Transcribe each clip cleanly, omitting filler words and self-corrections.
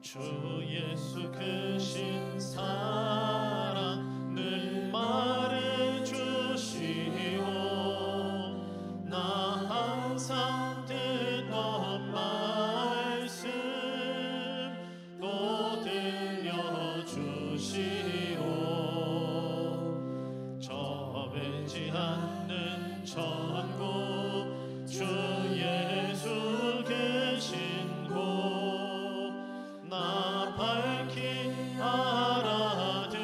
주 예수 크신 사랑 늘 말해주시오. 나 항상 듣던 말씀 또 들려주시오. 저배지 않는 천국 주 예수 계신 곳 나 밝히 알아듣게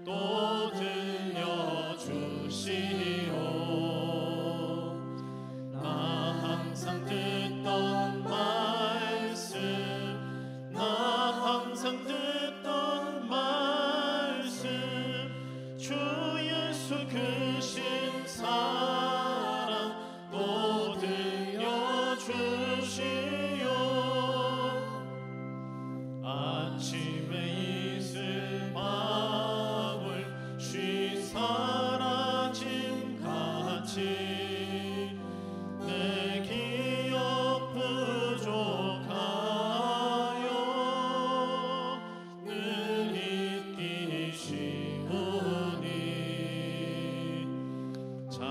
또 들려주시오. 나 항상 듣던 말씀 나 항상 듣던 말씀 주 예수 크신 사랑 또 들려주시오. 아침에 이슬 방울 쉬 사라짐 같이 내 기억 부족하여 늘 잊기 쉬우니 잘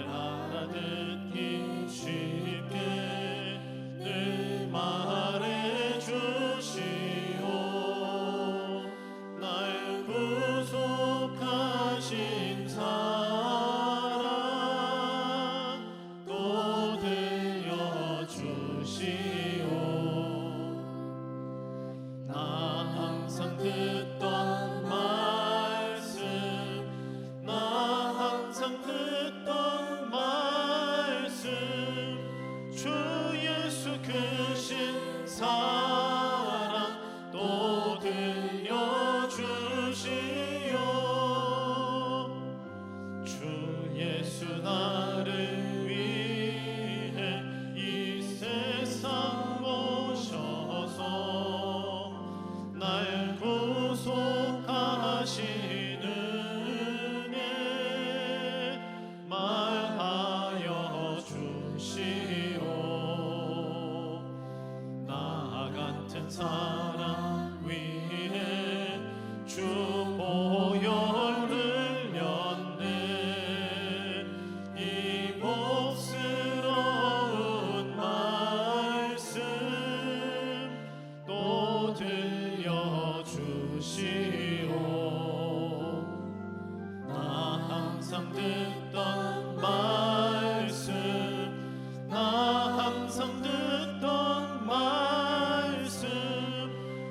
알아듣기 쉽게 늘 말해주시오. 날 구속하신 사랑 또 들려주시오. 나 항상 듣던 말씀 나 항상 듣던 말씀 주 예수 크신 사랑 또 들려주시오. 주 예수 나를 위해 이 세상 오셔서 날 구속하신 은혜 말하여 주시오. 나 같은 사람 위해 주 보혈 흘렸네. 이 복스러운 말씀 또 들려주시오. 나 항상 듣던 말씀 나 항상 듣던 말씀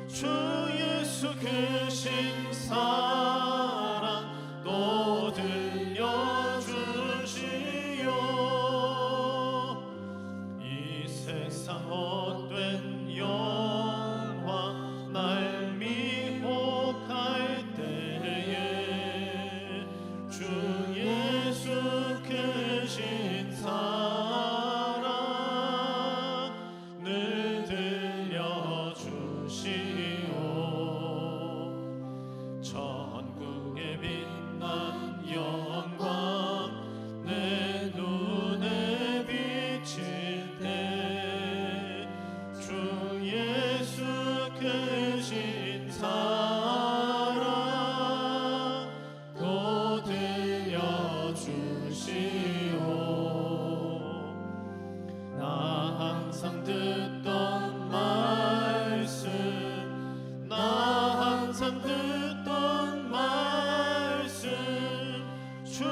주 예수 크신 사랑 또 들려주시오. 이 세상 헛된 영화 날 미혹할 때에 주 예수 크신 사랑 늘 들려주시오. 천국에 빛난 영광 내 눈에 비칠 때 주 예수 크신 사랑 또 들려주시오. 나 항상 듣던 말씀 나 항상 듣던 말씀 주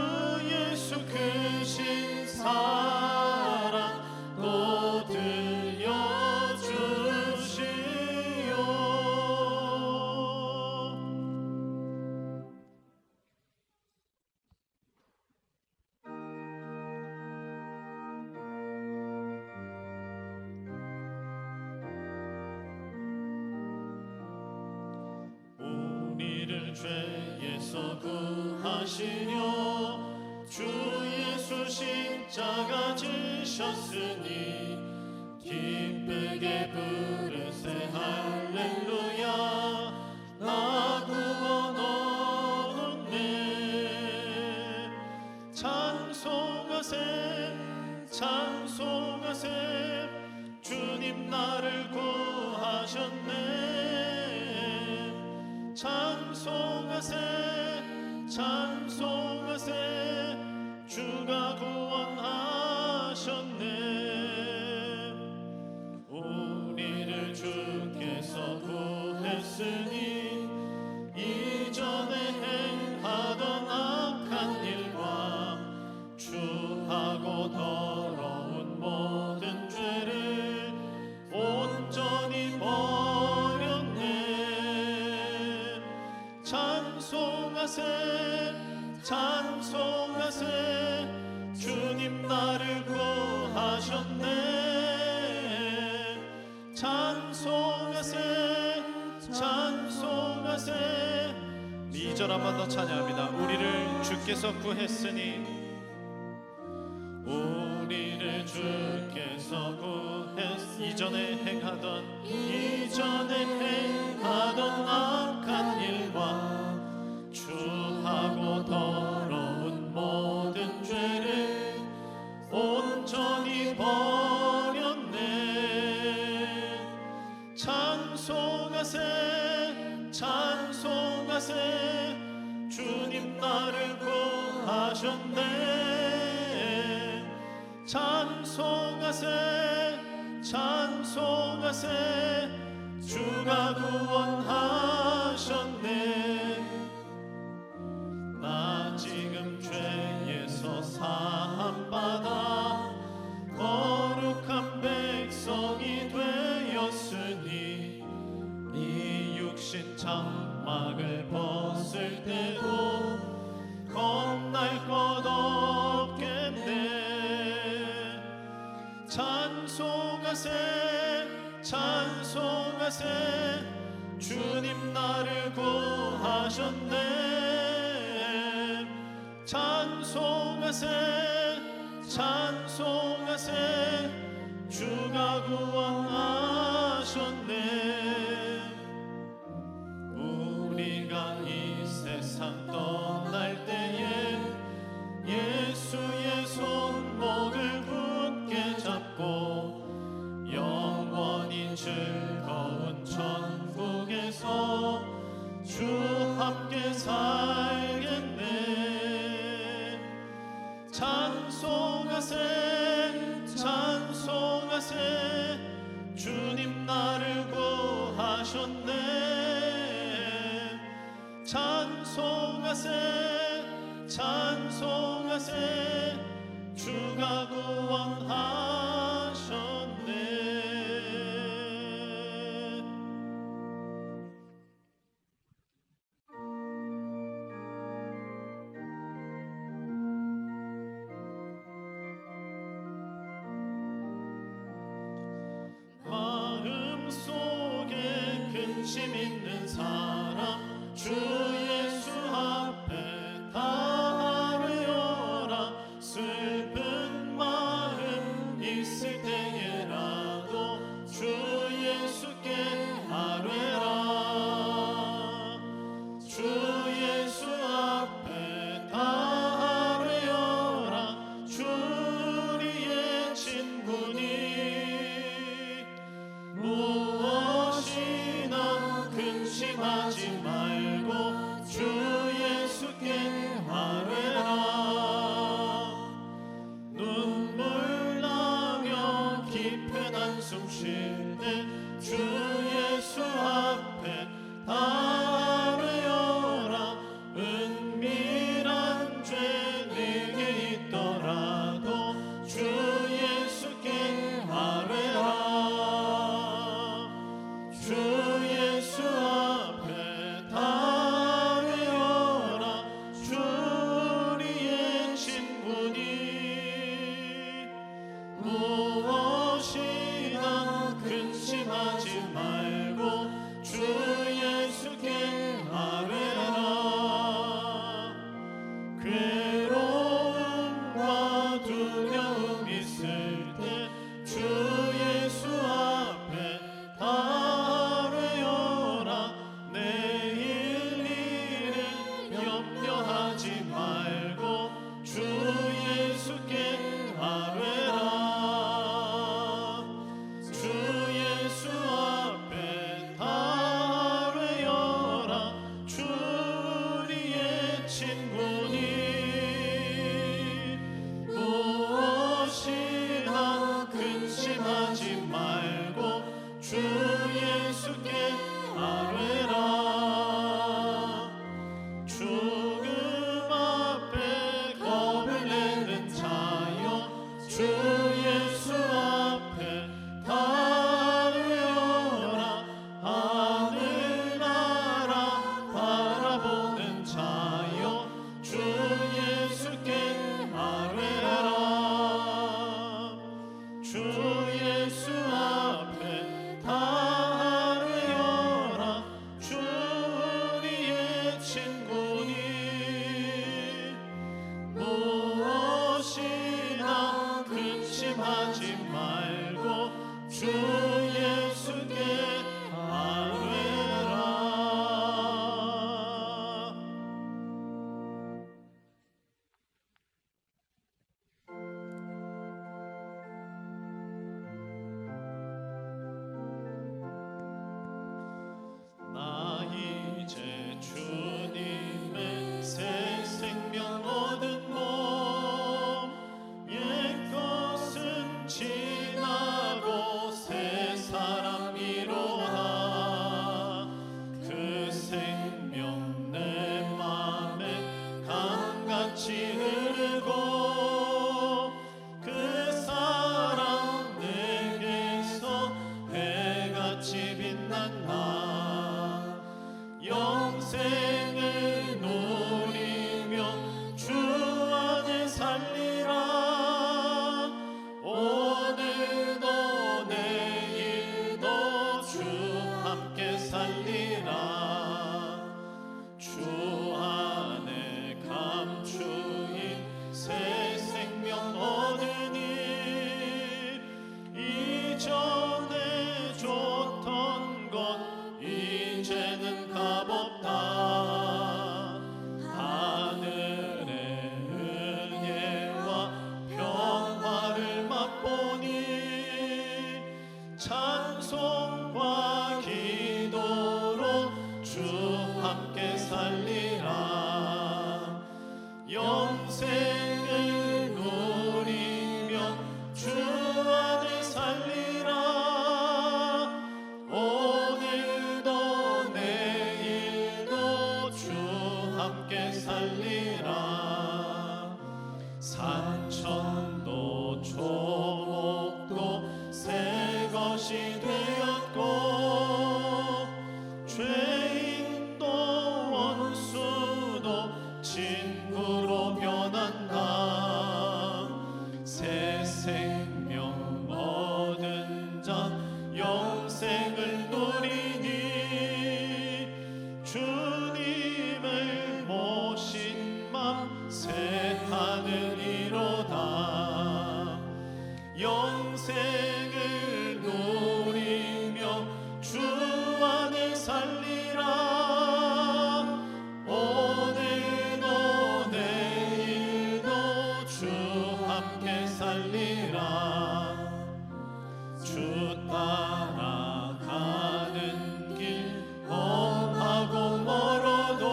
예수 크신 사랑 또 들려주시오. 우리를 죄에서 구하시려 주 예수 십자가 지셨으니 기쁘게 부르세 할렐루야. 나 구원 얻었네. 찬송하세 찬송하세 주님 나를 찬송하세 찬송하세 주가 구원하셨네. 우리를 주께서 구했으니 이전에 행하던 악한 일과 추하고 더러운 모든 죄를 온전히 버렸네. 찬송하세 찬송하세 주님 나를 구하셨네. 찬송하세 찬송하세. 2절 한 번 더 찬양합니다. 우리를 주께서 구했으니 우리를 주께서 이전에 행하던 악한 일과 추하고 더러운 모든 죄를 온전히 버렸네. 찬송하세 찬송하세 주님 나를 구하셨네. 찬송하세 찬송하세 주가 구원하셨네. 나 지금 죄에서 사함받아 거룩한 백성이 되었으니 이 육신 장막을 벗을 때도 겁날 것 없겠네. 찬송하세 찬송하세 주님 나를 구하셨네. 찬송하세 찬송하세 주가 구원하셨네. 우리가 이 세상 떠날 때에 예수의 손목을 굳게 잡고 영원히 즐거운 천국에서 주 함께 살겠네. 찬송하세 찬송하세 주님 나를 구하셨네. 찬송하세 찬송하세 주가 구원하셨네. 마음속에 근심 있는 사람 주 예수 앞에 다 아뢰어라. 슬픈 마음 있을 때에라도 주 예수께 아뢰라. 주 예수 앞에 다 아뢰어라. 주 우리의 친구니 무엇이나 근심하지 말고 주 예수께 아뢰라. 눈물 나며 깊은 한숨 쉴 때 주 예수 앞에 다 아뢰어라. 은밀한 죄 내게 있더라도 주 예수께 아뢰라. 주 예수 앞에 다 아뢰어라. 주 우리의 친구니 무엇이나 근심하지 말고 주 예수께 아뢰라. 괴로움과 두려움 있을 때 주 예수 앞에 다 아뢰어라. 내일 일을 염려하지 말고 주 예수께 아뢰라. 예수 앞에 다 놓여라. 하늘나라 바라보는 자여 주 예수께 아뢰라. 주 예수 앞에 다 놓여라. 주 우리의 친구니 무엇이나 근심하지 말고 주 예수께 아뢰라. 나 이제 주님의 새 생명 얻은 몸 옛것은 지나고 새 사람이로다. 그 생명 내 맘에 강같이 흐르고 그 사랑 내게서 해같이 빛난다. 영생을 누리며 주 안에 살리라. 오늘도 내일도 주 함께 살리라. 주 안에 감추인 새 생명 얻으니 이전에 줬던 것 이제는 값없다. 하늘의 은혜와 평화를 맛보니 찬송과 기도로 주 함께 살리라. 영생을 누리며 주 안에 살리라. 오늘도 내일도 주 함께 살리라. 산천도 초목도 새 것이 되었고 죄인도 원수도 친구로 변한다. 새 생명 얻은 자 영생을 누리니 주님을 모신 맘 새 하늘이로다. 영생을 누리며 주 안에 살리라. 오늘도 내일도 주 함께 살리라. 주 따라가는 길 험하고 멀어도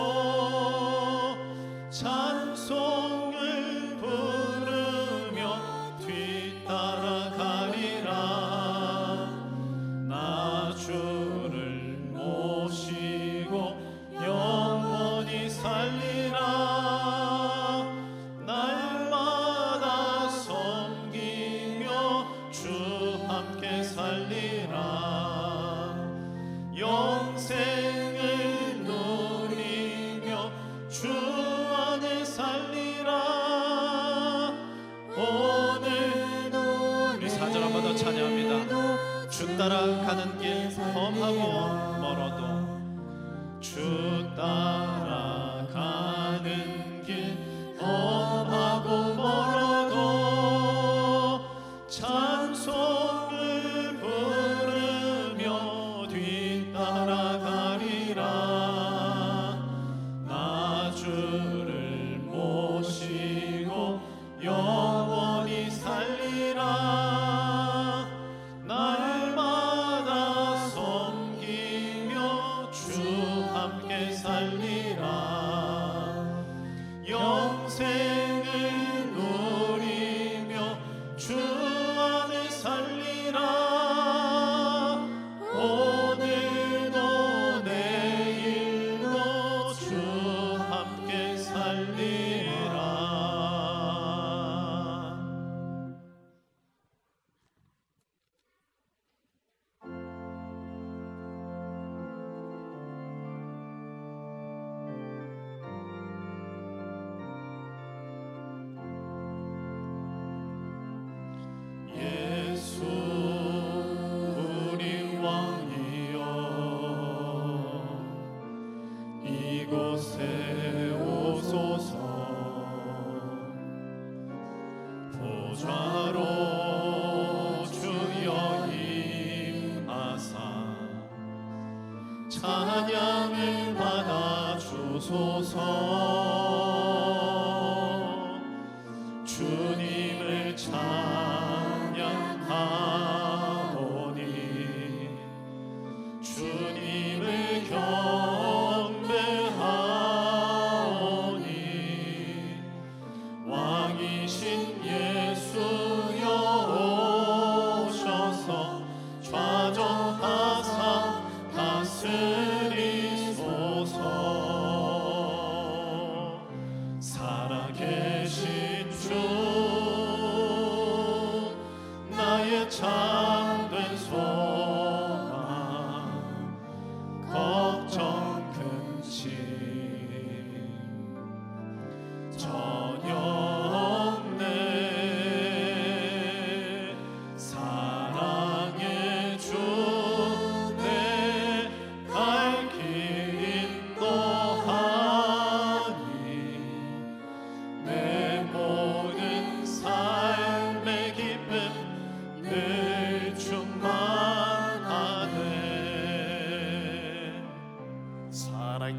찬송을 부르며 뒤따라가리라. 나 주를 모시고 영원히 살리라. 날마다 섬기며 주 함께 살리라. 영생을 누리며 주 안에 살리라. 오늘도 우리 4절 한 번 더 찬양합니다. 주 따라가는 길 험하고 멀어도 주 따라가는 길 험하고 멀어도 찬송을 부르며 뒤따라가리라. 나 주를 모시고 영원히 살리라. 날마다 섬기며 주 함께 살리라. 영생을 누리며 주 안에 살리라. 오늘도 내일도 주 함께 살리라.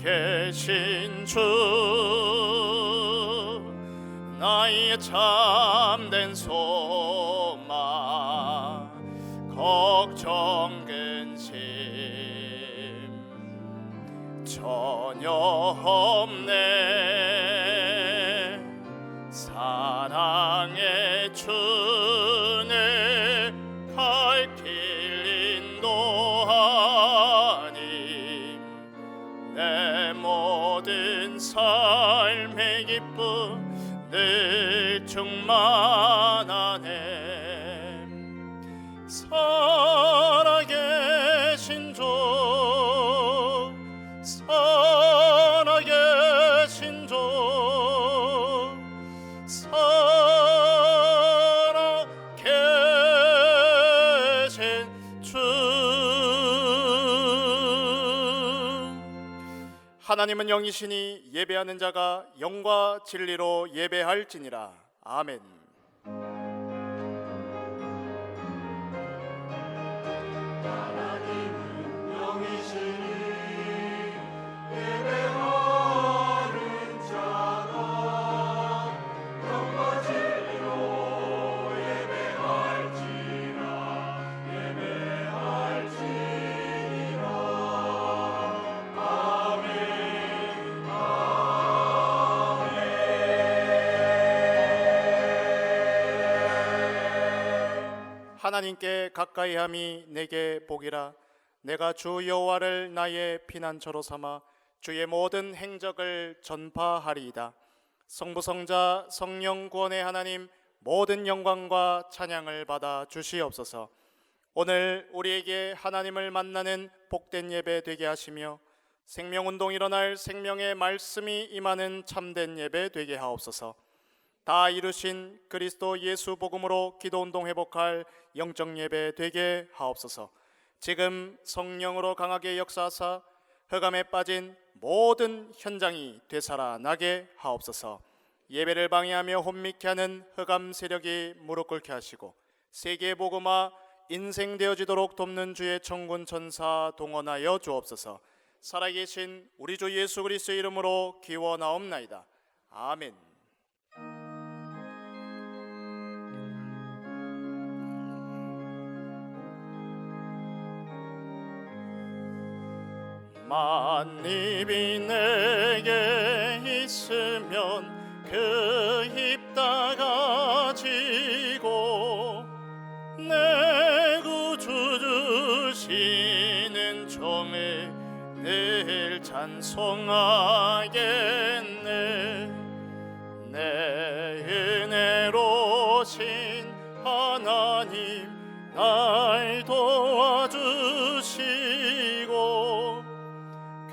계신 주 나의 참된 소망 걱정 근심 전혀 없네 사랑의 주내 갈 길 인도하님 내 모든 삶의 기쁨 늘 충만하네 살아계신 주 살아계신 주 살아계신 주 하나님은 영이시니 예배하는 자가 영과 진리로 예배할지니라. 아멘. 하나님께 가까이함이 내게 복이라. 내가 주 여호와를 나의 피난처로 삼아 주의 모든 행적을 전파하리이다. 성부 성자 성령 구원의 하나님 모든 영광과 찬양을 받아 주시옵소서. 오늘 우리에게 하나님을 만나는 복된 예배 되게 하시며 생명운동 일어날 생명의 말씀이 임하는 참된 예배 되게 하옵소서. 다 이루신 그리스도 예수 복음으로 기도운동 회복할 영적 예배 되게 하옵소서. 지금 성령으로 강하게 역사하사 흑암에 빠진 모든 현장이 되살아나게 하옵소서. 예배를 방해하며 혼미케 하는 흑암 세력이 무릎 꿇게 하시고 세계 복음화 인생 되어지도록 돕는 주의 천군 천사 동원하여 주옵소서. 살아계신 우리 주 예수 그리스도의 이름으로 기원하옵나이다. 아멘. 만입이 내게 있으면 그 입 다 가지고 내 구주 주시는 종을 늘 찬송하겠네. 내 은혜로신 하나님 날 도와주시고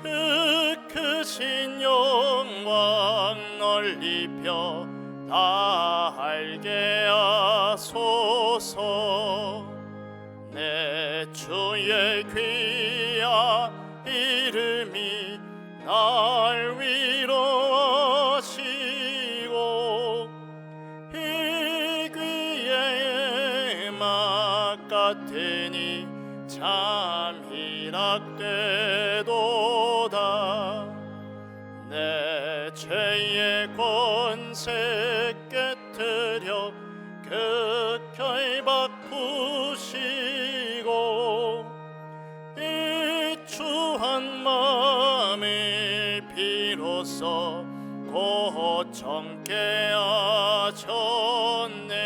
그 크신 영광 널리 펴 다 알게 하소서. 내 주의 귀한 이름이 날 위로하시고 이 귀에 막 같으니 참 희락되도다. 내 죄의 권세 깨뜨려 극혈 바꾸시고 이 추한 마음을 비로소 곧 정케 하셨네.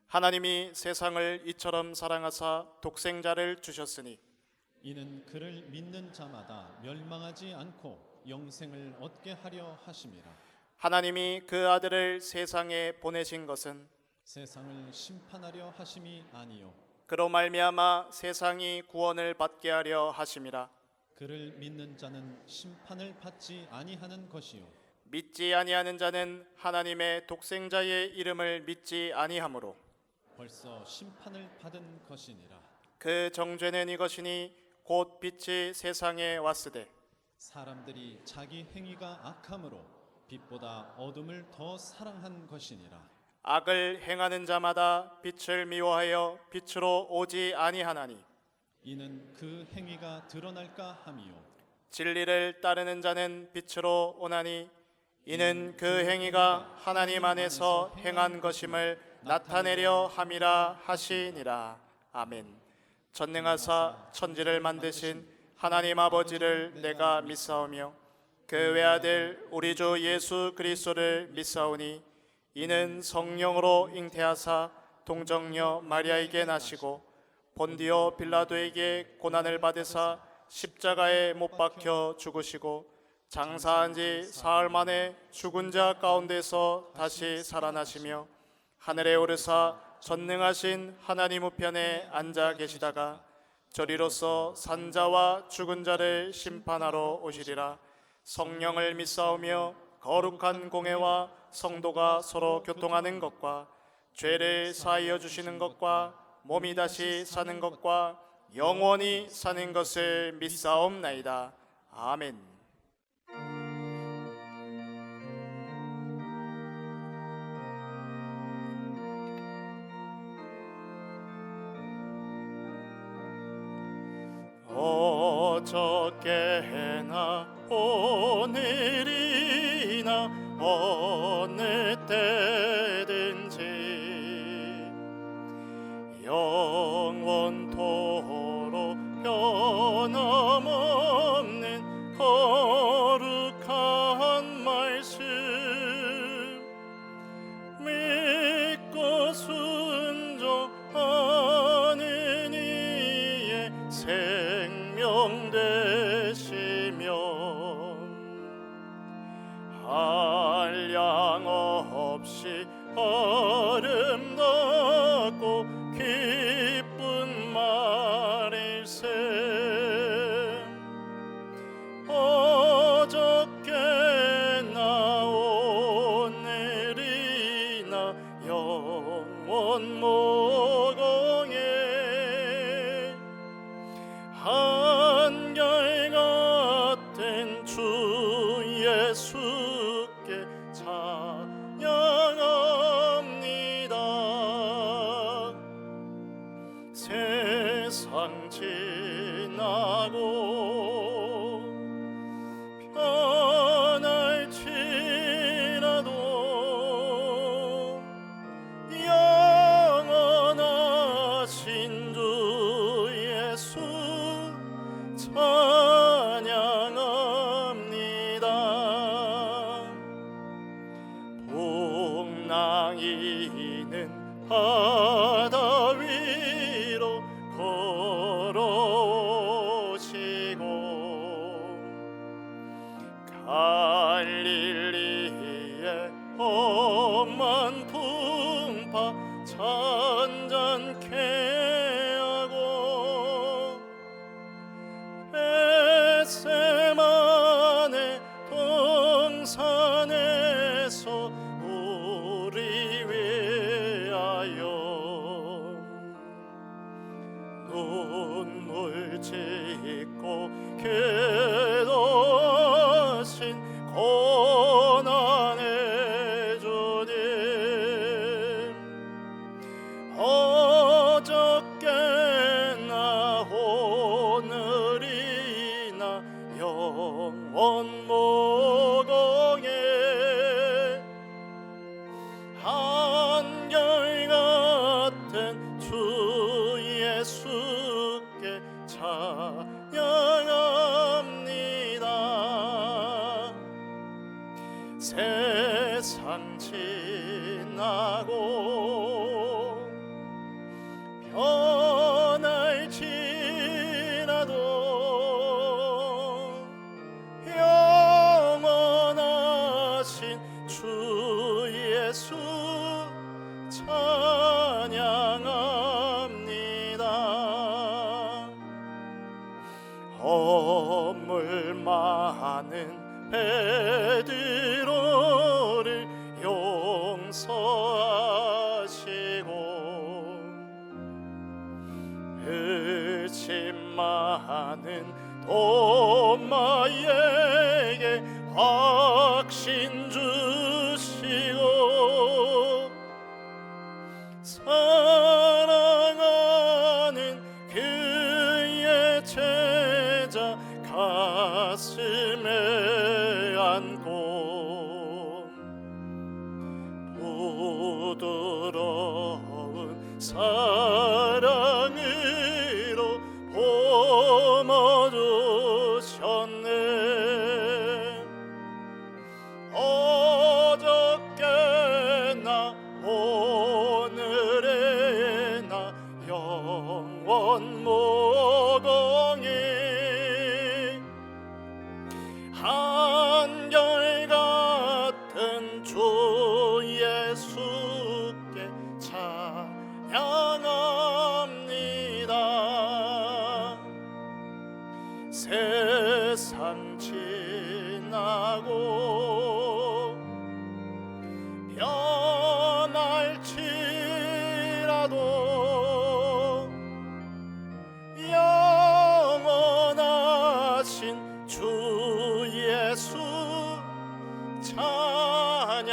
하나님이 세상을 이처럼 사랑하사 독생자를 주셨으니 이는 그를 믿는 자마다 멸망하지 않고 영생을 얻게 하려 하심이라. 하나님이 그 아들을 세상에 보내신 것은 세상을 심판하려 하심이 아니요 그로 말미암아 세상이 구원을 받게 하려 하심이라. 그를 믿는 자는 심판을 받지 아니하는 것이요 믿지 아니하는 자는 하나님의 독생자의 이름을 믿지 아니하므로 벌써 심판을 받은 것이니라. 그 정죄는 이것이니 곧 빛이 세상에 왔으되 사람들이 자기 행위가 악함으로 빛보다 어둠을 더 사랑한 것이니라. 악을 행하는 자마다 빛을 미워하여 빛으로 오지 아니하나니 이는 그 행위가 드러날까 함이요 진리를 따르는 자는 빛으로 오나니 이는 그 행위가 하나님 안에서 행한 것임을 나타내려 함이라 하시니라. 아멘. 전능하사 천지를 만드신 하나님 아버지를 내가 믿사오며 그 외아들 우리 주 예수 그리스도를 믿사오니 이는 성령으로 잉태하사 동정녀 마리아에게 나시고 본디오 빌라도에게 고난을 받으사 십자가에 못 박혀 죽으시고 장사한 지 사흘 만에 죽은 자 가운데서 다시 살아나시며 하늘에 오르사 전능하신 하나님 우편에 앉아 계시다가 저리로서 산자와 죽은 자를 심판하러 오시리라. 성령을 믿사오며 거룩한 공회와 성도가 서로 교통하는 것과 죄를 사하여 주시는 것과 몸이 다시 사는 것과 영원히 사는 것을 믿사옵나이다. 아멘. 어저께나 오늘이나 어느 때든지 영원토록 변함없는 거룩한 말씀 믿고 순종하는 이의 생명 되시며 한량 없이 아름답고 기쁜 말일세 어저께나 오늘이나 영원 모공에 한결같은 주 예수께 찬양합니다. 세상 지나고 변할지라도 영원하신 주 예수 찬양합니다. 복랑이는 바다 위로 걸어오시고 갈릴리의 험한 풍파 잔잔케 하고 벳세마네 동산에서 우리 위하여 눈물 짓고 기도하신 고난의 주님 어저께나 오늘이나 영원 모공에 한결같은 주 예수께 찬양합니다. 세상 지나고 변할지라도 영원하신 주 예수 찬양합니다. 허물 많은 베드로를 용서하시고 의심 많은 도마에게 확신 주시고 가슴에 안고 부드러운 사랑으로 품어주셨네. 어저께나 오늘의 나 영원 모공이 한결같은 주 예수께 찬양합니다. 세상 지나고 변할지라도 영원하신 주 예수 찬양합니다.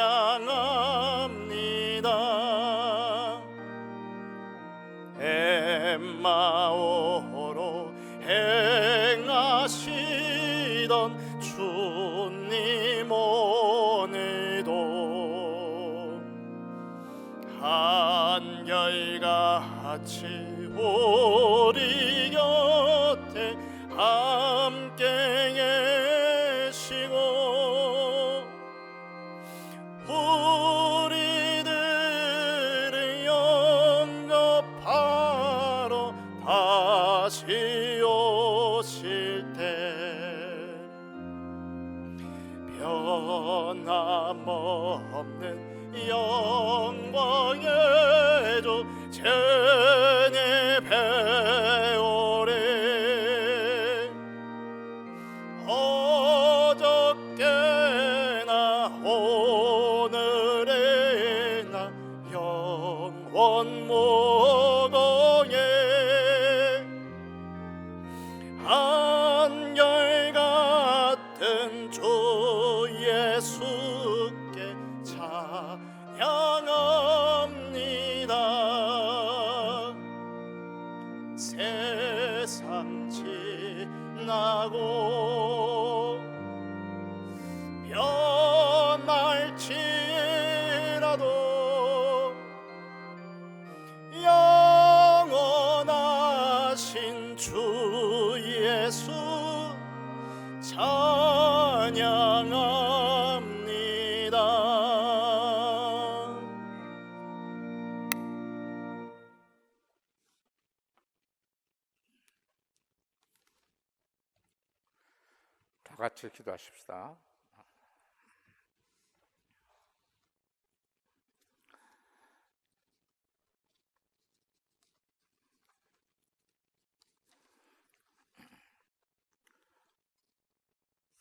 엠마오로 행하시던 주님 오늘도 한결같이 우리 곁에 함께 계시고 우리들을 영접하러 다시 오실 때 변함없는 영광의 주 전에 배우리. 어저께나 오늘의 나 영원 모공에 한결같은 주 예수께 찬양합니다. 세상 지나고 변할지라도 영원하신 주 예수 찬양합니다. 다 같이 기도하십시다.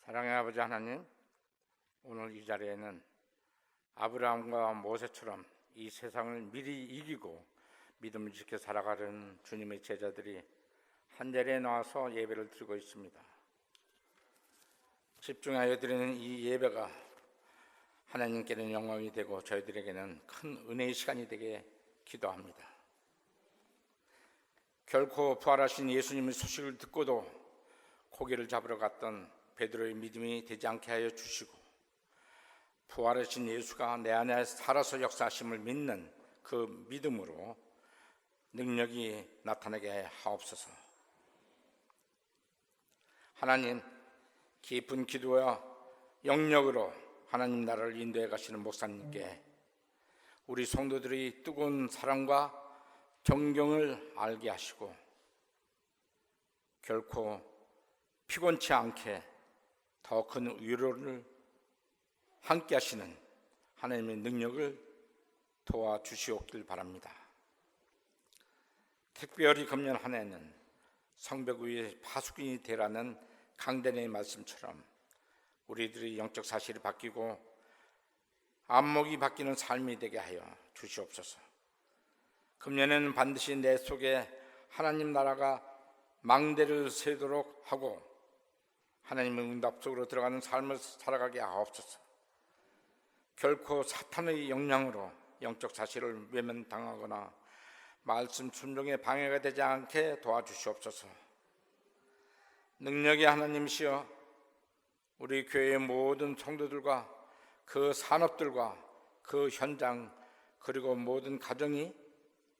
사랑의 아버지 하나님, 오늘 이 자리에는 아브라함과 모세처럼 이 세상을 미리 이기고 믿음을 지켜 살아가는 주님의 제자들이 한 자리에 나와서 예배를 드리고 있습니다. 집중하여 드리는 이 예배가 하나님께는 영광이 되고 저희들에게는 큰 은혜의 시간이 되게 기도합니다. 결코 부활하신 예수님의 소식을 듣고도 고기를 잡으러 갔던 베드로의 믿음이 되지 않게 하여 주시고, 부활하신 예수가 내 안에 살아서 역사하심을 믿는 그 믿음으로 능력이 나타나게 하옵소서. 하나님, 깊은 기도와 영역으로 하나님 나라를 인도해 가시는 목사님께 우리 성도들이 뜨거운 사랑과 존경을 알게 하시고 결코 피곤치 않게 더 큰 위로를 함께 하시는 하나님의 능력을 도와주시옵길 바랍니다. 특별히 금년 한 해는 성벽 위에 파수꾼이 되라는 강단의 말씀처럼 우리들의 영적 사실이 바뀌고 안목이 바뀌는 삶이 되게 하여 주시옵소서. 금년에는 반드시 내 속에 하나님 나라가 망대를 세도록 하고 하나님의 응답 속으로 들어가는 삶을 살아가게 하옵소서. 결코 사탄의 영향으로 영적 사실을 외면당하거나 말씀 순종에 방해가 되지 않게 도와주시옵소서. 능력의 하나님이시여 우리 교회의 모든 성도들과 그 산업들과 그 현장 그리고 모든 가정이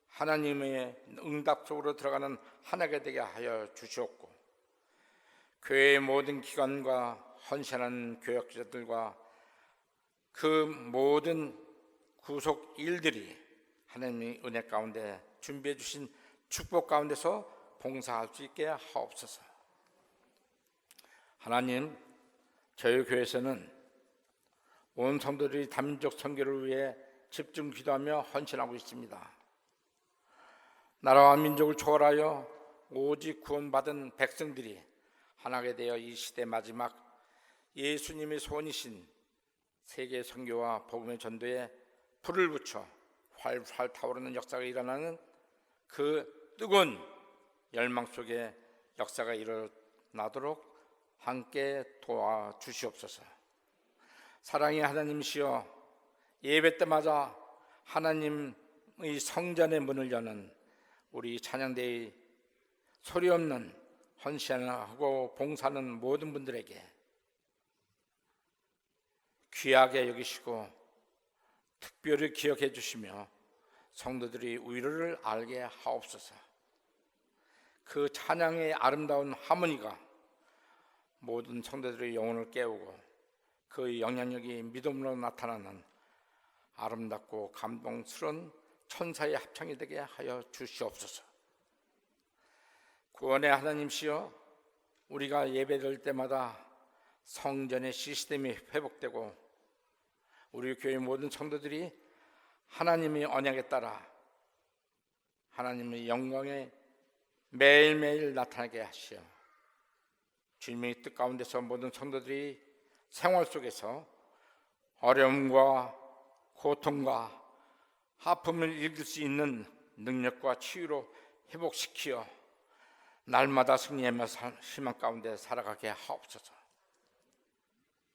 하나님의 응답 속으로 들어가는 한 해가 되게 하여 주시옵고, 교회의 모든 기관과 헌신하는 교역자들과 그 모든 구속 일들이 하나님의 은혜 가운데 준비해 주신 축복 가운데서 봉사할 수 있게 하옵소서. 하나님, 저희 교회에서는 온 성도들이 다민족 선교를 위해 집중 기도하며 헌신하고 있습니다. 나라와 민족을 초월하여 오직 구원받은 백성들이 하나가 되어 이 시대 마지막 예수님의 소원이신 세계 선교와 복음의 전도에 불을 붙여 활활 타오르는 역사가 일어나는 그 뜨거운 열망 속에 역사가 일어나도록 함께 도와주시옵소서. 사랑의 하나님이시여, 예배 때마다 하나님의 성전의 문을 여는 우리 찬양대의 소리 없는 헌신하고 봉사하는 모든 분들에게 귀하게 여기시고 특별히 기억해 주시며 성도들이 위로를 알게 하옵소서. 그 찬양의 아름다운 하모니가 모든 성도들의 영혼을 깨우고 그 영향력이 믿음으로 나타나는 아름답고 감동스러운 천사의 합창이 되게 하여 주시옵소서. 구원의 하나님이시여, 우리가 예배드릴 때마다 성전의 시스템이 회복되고 우리 교회 모든 성도들이 하나님의 언약에 따라 하나님의 영광에 매일매일 나타나게 하시어 주님의 뜻 가운데서 모든 성도들이 생활 속에서 어려움과 고통과 아픔을 이길 수 있는 능력과 치유로 회복시키어 날마다 승리하며 희망 가운데 살아가게 하옵소서.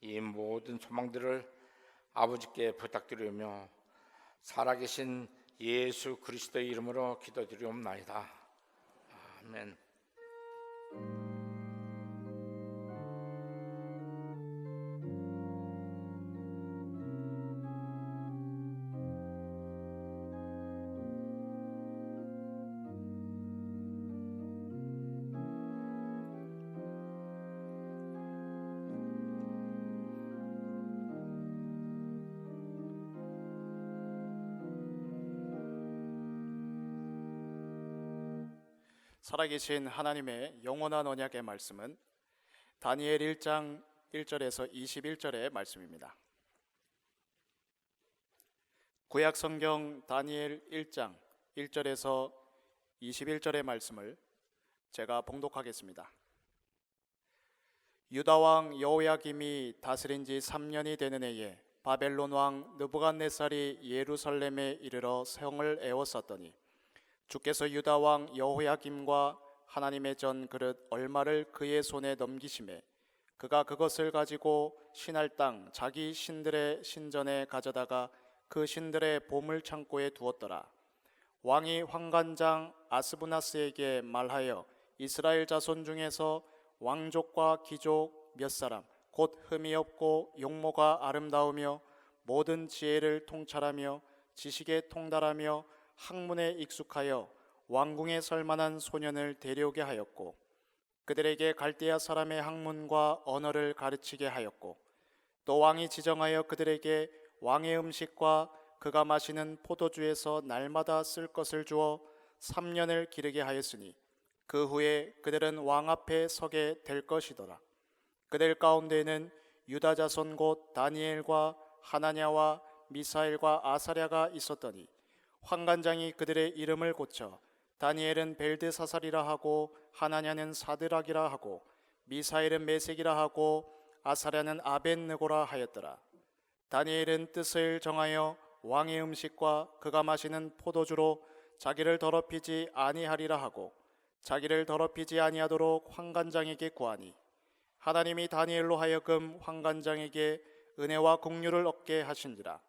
이 모든 소망들을 아버지께 부탁드리며 살아계신 예수 그리스도의 이름으로 기도드리옵나이다. 아멘. 살아계신 하나님의 영원한 언약의 말씀은 다니엘 1장 1절에서 21절의 말씀입니다. 구약 성경 다니엘 1장 1절에서 21절의 말씀을 제가 봉독하겠습니다. 유다 왕 여호야김이 다스린 지 3년이 되는 해에 바벨론 왕 느부갓네살이 예루살렘에 이르러 성을 에워쌌더니 주께서 유다 왕 여호야김과 하나님의 전 그릇 얼마를 그의 손에 넘기심에 그가 그것을 가지고 신할 땅 자기 신들의 신전에 가져다가 그 신들의 보물 창고에 두었더라. 왕이 환관장 아스부나스에게 말하여 이스라엘 자손 중에서 왕족과 귀족 몇 사람 곧 흠이 없고 용모가 아름다우며 모든 지혜를 통찰하며 지식에 통달하며 학문에 익숙하여 왕궁에 설만한 소년을 데려오게 하였고 그들에게 갈대아 사람의 학문과 언어를 가르치게 하였고 또 왕이 지정하여 그들에게 왕의 음식과 그가 마시는 포도주에서 날마다 쓸 것을 주어 3년을 기르게 하였으니 그 후에 그들은 왕 앞에 서게 될 것이더라. 그들 가운데는 유다 자손 곧 다니엘과 하나냐와 미사엘과 아사랴가 있었더니 환관장이 그들의 이름을 고쳐 다니엘은 벨드사살이라 하고 하나냐는 사드락이라 하고 미사엘은 메색이라 하고 아사랴는 아벳느고라 하였더라. 다니엘은 뜻을 정하여 왕의 음식과 그가 마시는 포도주로 자기를 더럽히지 아니하리라 하고 자기를 더럽히지 아니하도록 환관장에게 구하니 하나님이 다니엘로 하여금 환관장에게 은혜와 긍휼을 얻게 하신지라.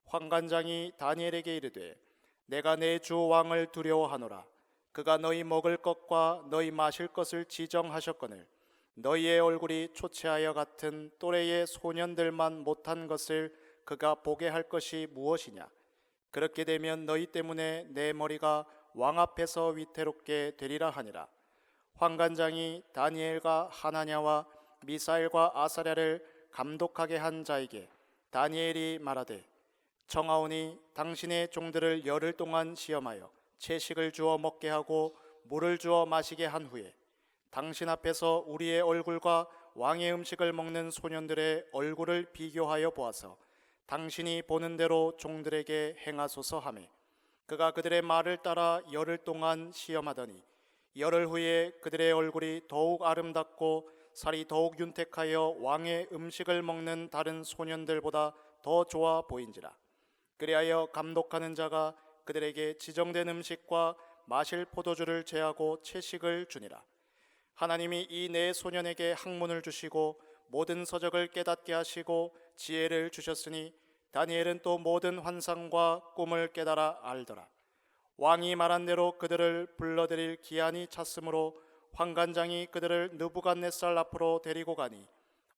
환관장이 다니엘에게 이르되 내가 내 주 왕을 두려워하노라. 그가 너희 먹을 것과 너희 마실 것을 지정하셨거늘 너희의 얼굴이 초췌하여 같은 또래의 소년들만 못한 것을 그가 보게 할 것이 무엇이냐? 그렇게 되면 너희 때문에 내 머리가 왕 앞에서 위태롭게 되리라 하니라. 환관장이 다니엘과 하나냐와 미사엘과 아사랴를 감독하게 한 자에게 다니엘이 말하되, 청하오니 당신의 종들을 열흘 동안 시험하여 채식을 주어 먹게 하고 물을 주어 마시게 한 후에 당신 앞에서 우리의 얼굴과 왕의 음식을 먹는 소년들의 얼굴을 비교하여 보아서 당신이 보는 대로 종들에게 행하소서 하매, 그가 그들의 말을 따라 열흘 동안 시험하더니 열흘 후에 그들의 얼굴이 더욱 아름답고 살이 더욱 윤택하여 왕의 음식을 먹는 다른 소년들보다 더 좋아 보인지라. 그리하여 감독하는 자가 그들에게 지정된 음식과 마실 포도주를 제하고 채식을 주니라. 하나님이 이 네 소년에게 학문을 주시고 모든 서적을 깨닫게 하시고 지혜를 주셨으니 다니엘은 또 모든 환상과 꿈을 깨달아 알더라. 왕이 말한 대로 그들을 불러들일 기한이 찼으므로 환관장이 그들을 느부갓네살 앞으로 데리고 가니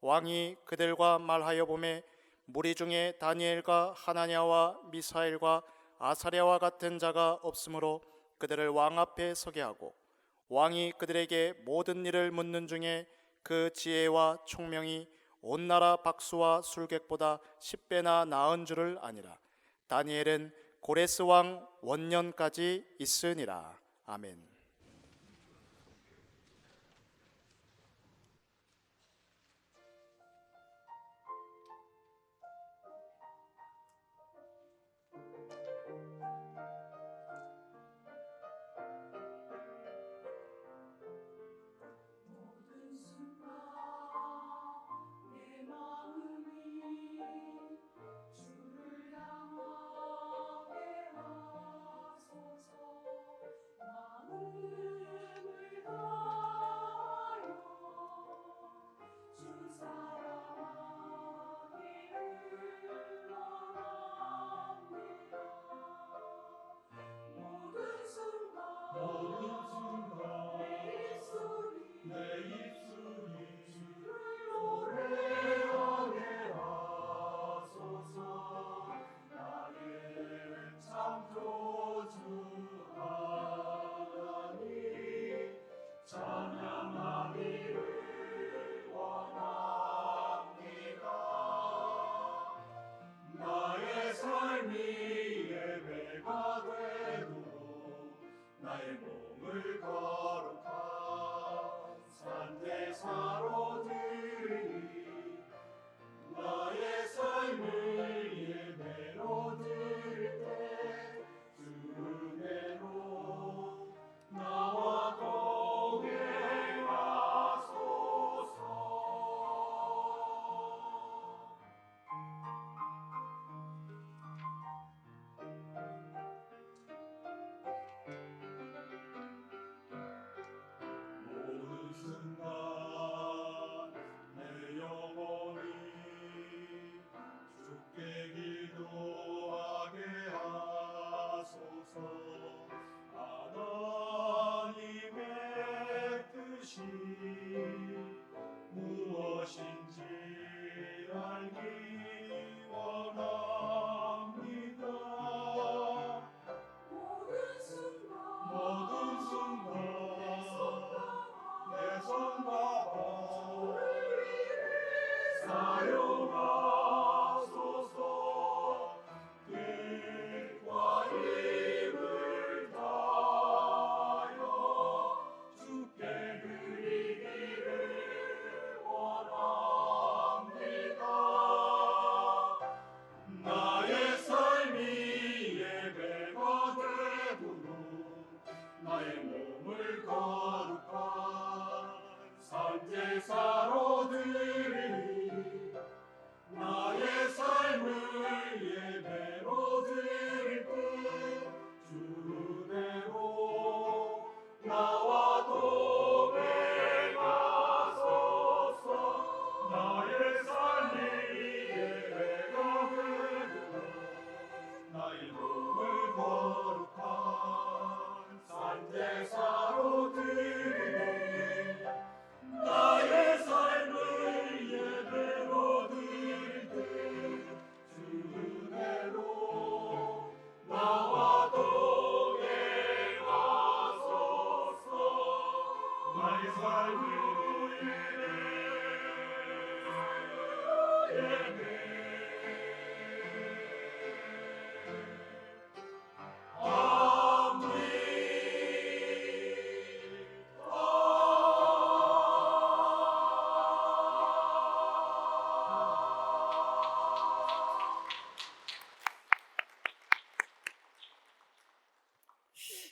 왕이 그들과 말하여 보매 무리 중에 다니엘과 하나냐와 미사엘과 아사랴와 같은 자가 없으므로 그들을 왕 앞에 서게 하고, 왕이 그들에게 모든 일을 묻는 중에 그 지혜와 총명이 온 나라 박수와 술객보다 10배나 나은 줄을 아니라. 다니엘은 고레스 왕 원년까지 있으니라. 아멘.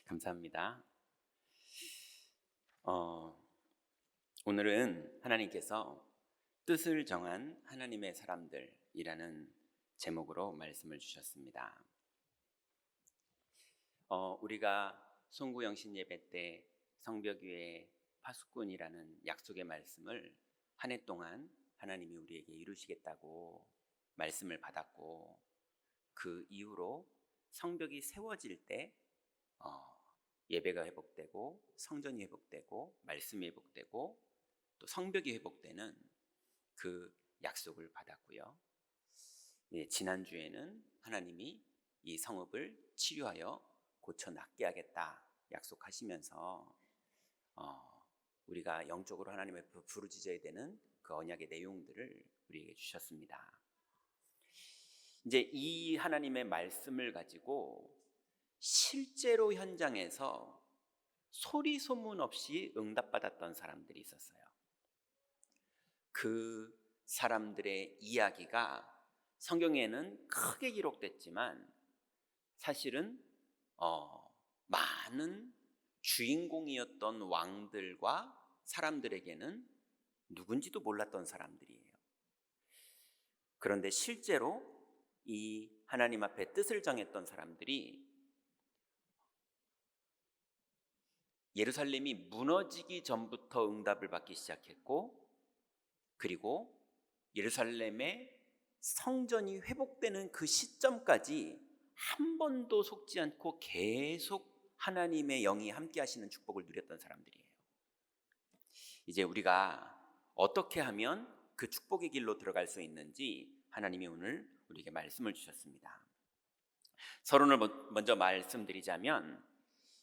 감사합니다. 오늘은 하나님께서 뜻을 정한 하나님의 사람들이라는 제목으로 말씀을 주셨습니다. 우리가 송구영신 예배 때 성벽위에 파수꾼이라는 약속의 말씀을 한 해 동안 하나님이 우리에게 이루시겠다고 말씀을 받았고, 그 이후로 성벽이 세워질 때 예배가 회복되고 성전이 회복되고 말씀이 회복되고 또 성벽이 회복되는 그 약속을 받았고요. 지난주에는 하나님이 이 성읍을 치료하여 고쳐 낫게 하겠다 약속하시면서 우리가 영적으로 하나님의 부르짖어야 되는 그 언약의 내용들을 우리에게 주셨습니다. 이제 이 하나님의 말씀을 가지고 실제로 현장에서 소리 소문 없이 응답받았던 사람들이 있었어요. 그 사람들의 이야기가 성경에는 크게 기록됐지만 사실은 많은 주인공이었던 왕들과 사람들에게는 누군지도 몰랐던 사람들이에요. 그런데 실제로 이 하나님 앞에 뜻을 정했던 사람들이 예루살렘이 무너지기 전부터 응답을 받기 시작했고, 그리고 예루살렘의 성전이 회복되는 그 시점까지 한 번도 속지 않고 계속 하나님의 영이 함께 하시는 축복을 누렸던 사람들이에요. 이제 우리가 어떻게 하면 그 축복의 길로 들어갈 수 있는지 하나님이 오늘 우리에게 말씀을 주셨습니다. 서론을 먼저 말씀드리자면,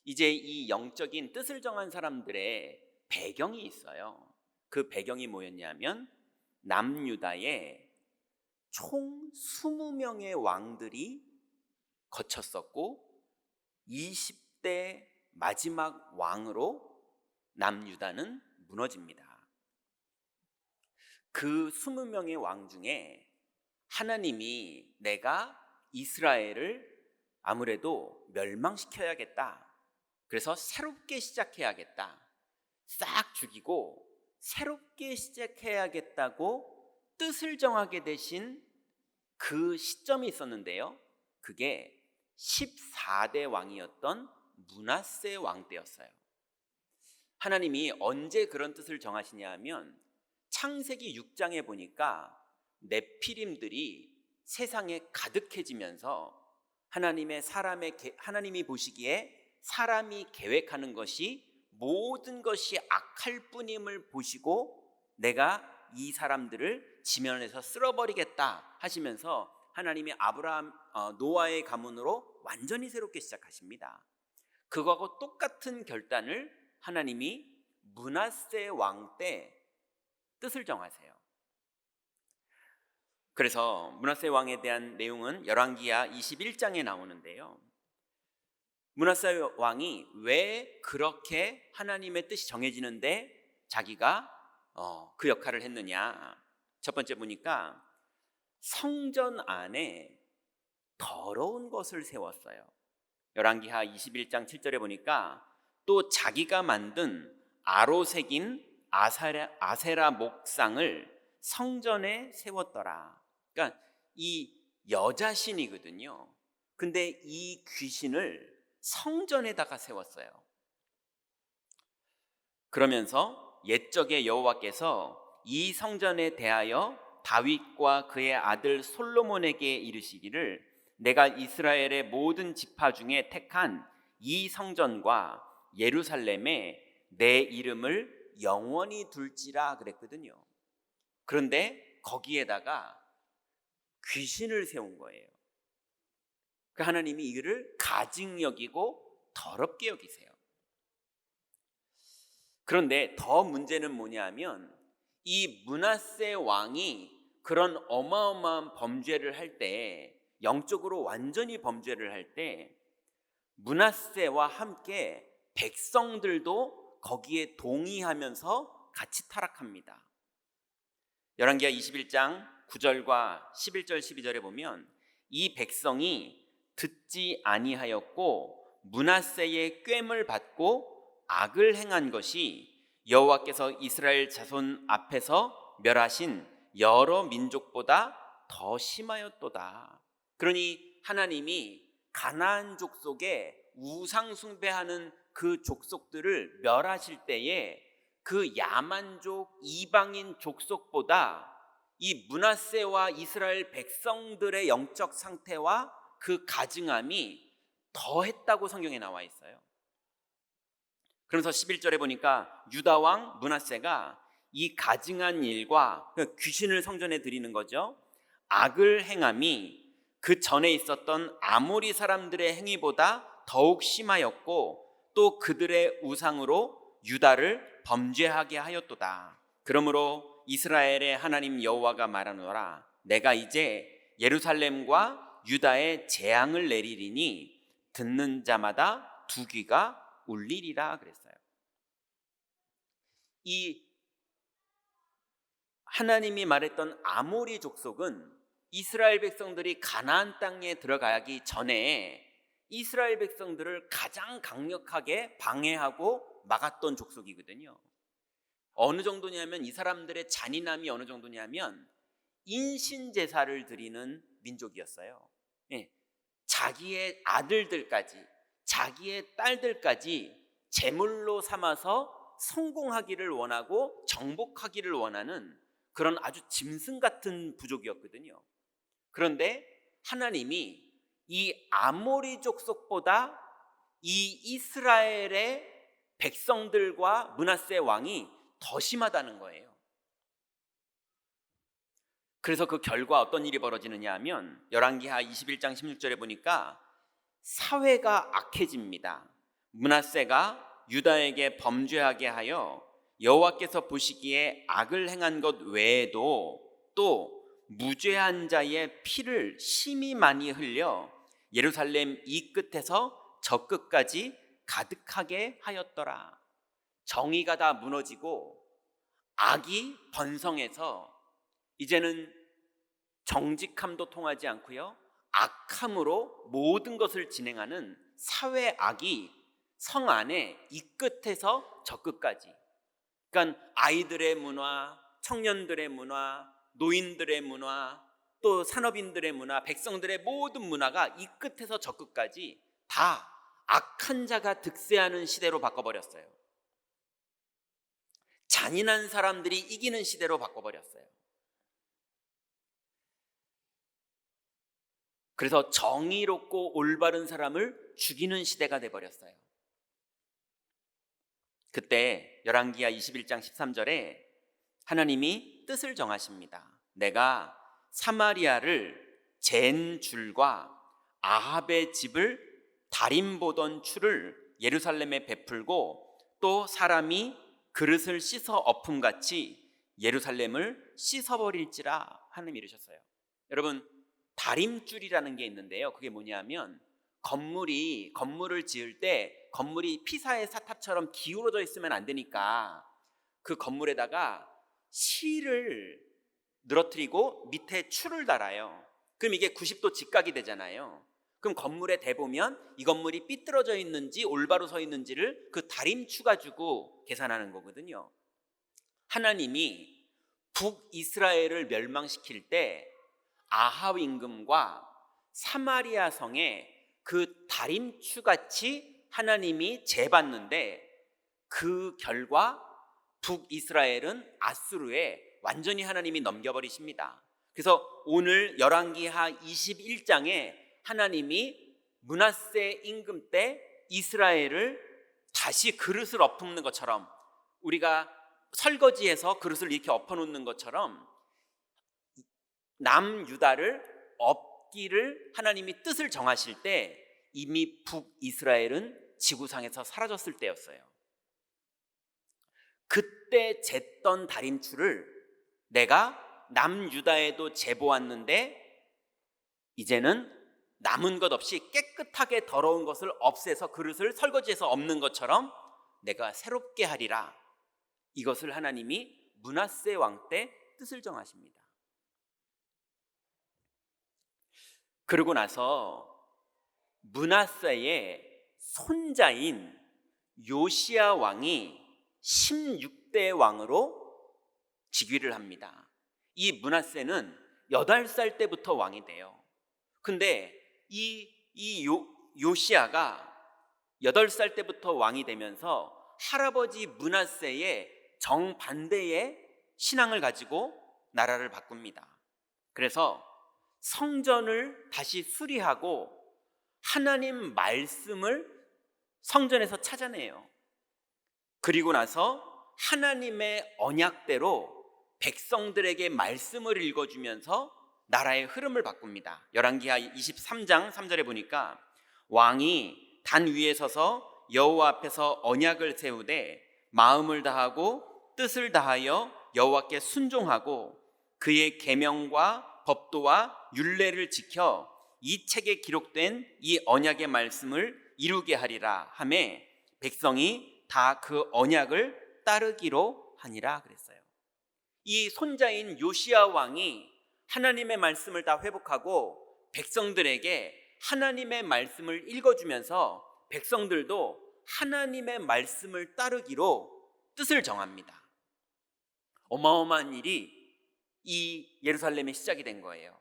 이제 이 영적인 뜻을 정한 사람들의 배경이 있어요. 그 배경이 뭐였냐면 남유다에 총 20명의 왕들이 거쳤었고 20대 마지막 왕으로 남유다는 무너집니다. 그 20명의 왕 중에 하나님이 내가 이스라엘을 아무래도 멸망시켜야겠다, 그래서 새롭게 시작해야겠다, 싹 죽이고 새롭게 시작해야겠다고 뜻을 정하게 되신 그 시점이 있었는데요, 그게 14대 왕이었던 므낫세 왕 때였어요. 하나님이 언제 그런 뜻을 정하시냐 하면 창세기 6장에 보니까 네피림들이 세상에 가득해지면서 하나님이 보시기에 사람이 계획하는 것이 모든 것이 악할 뿐임을 보시고 내가 이 사람들을 지면에서 쓸어버리겠다 하시면서 하나님이 노아의 가문으로 완전히 새롭게 시작하십니다. 그거하고 똑같은 결단을 하나님이 므낫세 왕 때 뜻을 정하세요. 그래서 므낫세 왕에 대한 내용은 열왕기하 21장에 나오는데요, 므낫세 왕이 왜 그렇게 하나님의 뜻이 정해지는데 자기가 그 역할을 했느냐. 첫 번째 보니까 성전 안에 더러운 것을 세웠어요. 열왕기하 21장 7절에 보니까 또 자기가 만든 아로색인 아세라 목상을 성전에 세웠더라. 그러니까 이 여자신이거든요. 근데 이 귀신을 성전에다가 세웠어요. 그러면서 옛적에 여호와께서 이 성전에 대하여 다윗과 그의 아들 솔로몬에게 이르시기를 내가 이스라엘의 모든 지파 중에 택한 이 성전과 예루살렘에 내 이름을 영원히 둘지라 그랬거든요. 그런데 거기에다가 귀신을 세운 거예요. 그 하나님이 이를 가증 여기고 더럽게 여기세요. 그런데 더 문제는 뭐냐면 이 므낫세 왕이 그런 어마어마한 범죄를 할 때, 영적으로 완전히 범죄를 할 때 므낫세와 함께 백성들도 거기에 동의하면서 같이 타락합니다. 열왕기하 21장 9절과 11절 12절에 보면 이 백성이 듣지 아니하였고 므낫세의 꾀을 받고 악을 행한 것이 여호와께서 이스라엘 자손 앞에서 멸하신 여러 민족보다 더 심하였도다. 그러니 하나님이 가나안 족속에 우상 숭배하는 그 족속들을 멸하실 때에 그 야만족 이방인 족속보다 이 므낫세와 이스라엘 백성들의 영적 상태와 그 가증함이 더했다고 성경에 나와 있어요. 그래서 11절에 보니까 유다 왕 므낫세가 이 가증한 일과 귀신을 성전에 드리는 거죠. 악을 행함이 그 전에 있었던 아모리 사람들의 행위보다 더욱 심하였고 또 그들의 우상으로 유다를 범죄하게 하였도다. 그러므로 이스라엘의 하나님 여호와가 말하노라, 내가 이제 예루살렘과 유다에 재앙을 내리리니 듣는 자마다 두 귀가 울리리라 그랬어요. 이 하나님이 말했던 아모리 족속은 이스라엘 백성들이 가나안 땅에 들어가기 전에 이스라엘 백성들을 가장 강력하게 방해하고 막았던 족속이거든요. 어느 정도냐면 이 사람들의 잔인함이 어느 정도냐면 인신제사를 드리는 민족이었어요. 자기의 아들들까지 자기의 딸들까지 제물로 삼아서 성공하기를 원하고 정복하기를 원하는 그런 아주 짐승 같은 부족이었거든요. 그런데 하나님이 이 아모리 족속보다 이 이스라엘의 백성들과 므낫세 왕이 더 심하다는 거예요. 그래서 그 결과 어떤 일이 벌어지느냐 하면 열왕기하 21장 16절에 보니까 사회가 악해집니다. 므낫세가 유다에게 범죄하게 하여 여호와께서 보시기에 악을 행한 것 외에도 또 무죄한 자의 피를 심히 많이 흘려 예루살렘 이 끝에서 저 끝까지 가득하게 하였더라. 정의가 다 무너지고 악이 번성해서 이제는 정직함도 통하지 않고요, 악함으로 모든 것을 진행하는 사회 악이 성 안에 이 끝에서 저 끝까지, 그러니까 아이들의 문화, 청년들의 문화, 노인들의 문화, 또 산업인들의 문화, 백성들의 모든 문화가 이 끝에서 저 끝까지 다 악한 자가 득세하는 시대로 바꿔버렸어요. 잔인한 사람들이 이기는 시대로 바꿔버렸어요. 그래서 정의롭고 올바른 사람을 죽이는 시대가 돼버렸어요. 그때 열왕기하 21장 13절에 하나님이 뜻을 정하십니다. 내가 사마리아를 잰 줄과 아합의 집을 다림 보던 추를 예루살렘에 베풀고 또 사람이 그릇을 씻어 엎음같이 예루살렘을 씻어버릴지라 하나님이 이르셨어요. 여러분, 다림줄이라는 게 있는데요, 그게 뭐냐면 건물을 지을 때 건물이 피사의 사탑처럼 기울어져 있으면 안 되니까 그 건물에다가 실을 늘어뜨리고 밑에 추를 달아요. 그럼 이게 90도 직각이 되잖아요. 그럼 건물에 대보면 이 건물이 삐뚤어져 있는지 올바로 서 있는지를 그 다림추 가지고 계산하는 거거든요. 하나님이 북이스라엘을 멸망시킬 때 아합 임금과 사마리아 성에 그 다림추같이 하나님이 재봤는데 그 결과 북이스라엘은 아수르에 완전히 하나님이 넘겨버리십니다. 그래서 오늘 열왕기하 21장에 하나님이 므낫세 임금 때 이스라엘을 다시 그릇을 엎는 것처럼, 우리가 설거지해서 그릇을 이렇게 엎어놓는 것처럼 남유다를 엎기를 하나님이 뜻을 정하실 때 이미 북이스라엘은 지구상에서 사라졌을 때였어요. 그때 쟀던 다림추를 내가 남유다에도 재보았는데 이제는 남은 것 없이 깨끗하게 더러운 것을 없애서 그릇을 설거지해서 없는 것처럼 내가 새롭게 하리라. 이것을 하나님이 므낫세 왕 때 뜻을 정하십니다. 그러고 나서 므낫세의 손자인 요시야 왕이 16대 왕으로 즉위를 합니다. 이 므낫세는 8살 때부터 왕이 돼요. 근데 이 요시야가 8살 때부터 왕이 되면서 할아버지 므낫세의 정반대의 신앙을 가지고 나라를 바꿉니다. 그래서 성전을 다시 수리하고 하나님 말씀을 성전에서 찾아내요. 그리고 나서 하나님의 언약대로 백성들에게 말씀을 읽어주면서 나라의 흐름을 바꿉니다. 열왕기하 23장 3절에 보니까 왕이 단 위에 서서 여호와 앞에서 언약을 세우되 마음을 다하고 뜻을 다하여 여호와께 순종하고 그의 계명과 법도와 율례를 지켜 이 책에 기록된 이 언약의 말씀을 이루게 하리라 하매 백성이 다 그 언약을 따르기로 하니라 그랬어요. 이 손자인 요시야 왕이 하나님의 말씀을 다 회복하고 백성들에게 하나님의 말씀을 읽어주면서 백성들도 하나님의 말씀을 따르기로 뜻을 정합니다. 어마어마한 일이 이 예루살렘에 시작이 된 거예요.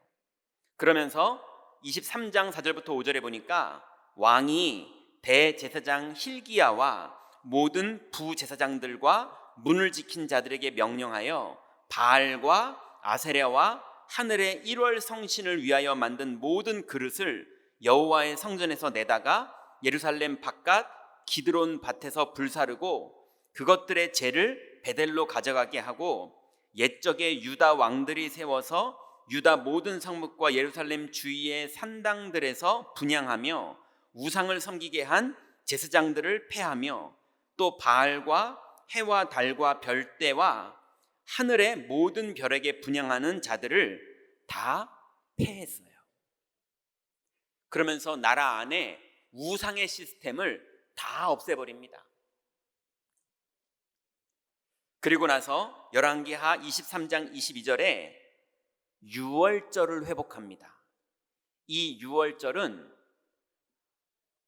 그러면서 23장 4절부터 5절에 보니까 왕이 대제사장 hil기야와 모든 부제사장들과 문을 지킨 자들에게 명령하여 바알과 아세랴와 하늘의 1월 성신을 위하여 만든 모든 그릇을 여호와의 성전에서 내다가 예루살렘 바깥 기드론 밭에서 불사르고 그것들의 재를 베델로 가져가게 하고 옛적에 유다 왕들이 세워서 유다 모든 성읍과 예루살렘 주위의 산당들에서 분향하며 우상을 섬기게 한 제사장들을 폐하며 또 바알과 해와 달과 별대와 하늘의 모든 별에게 분향하는 자들을 다 폐했어요. 그러면서 나라 안에 우상의 시스템을 다 없애버립니다. 그리고 나서 열왕기하 23장 22절에 유월절을 회복합니다. 이 유월절은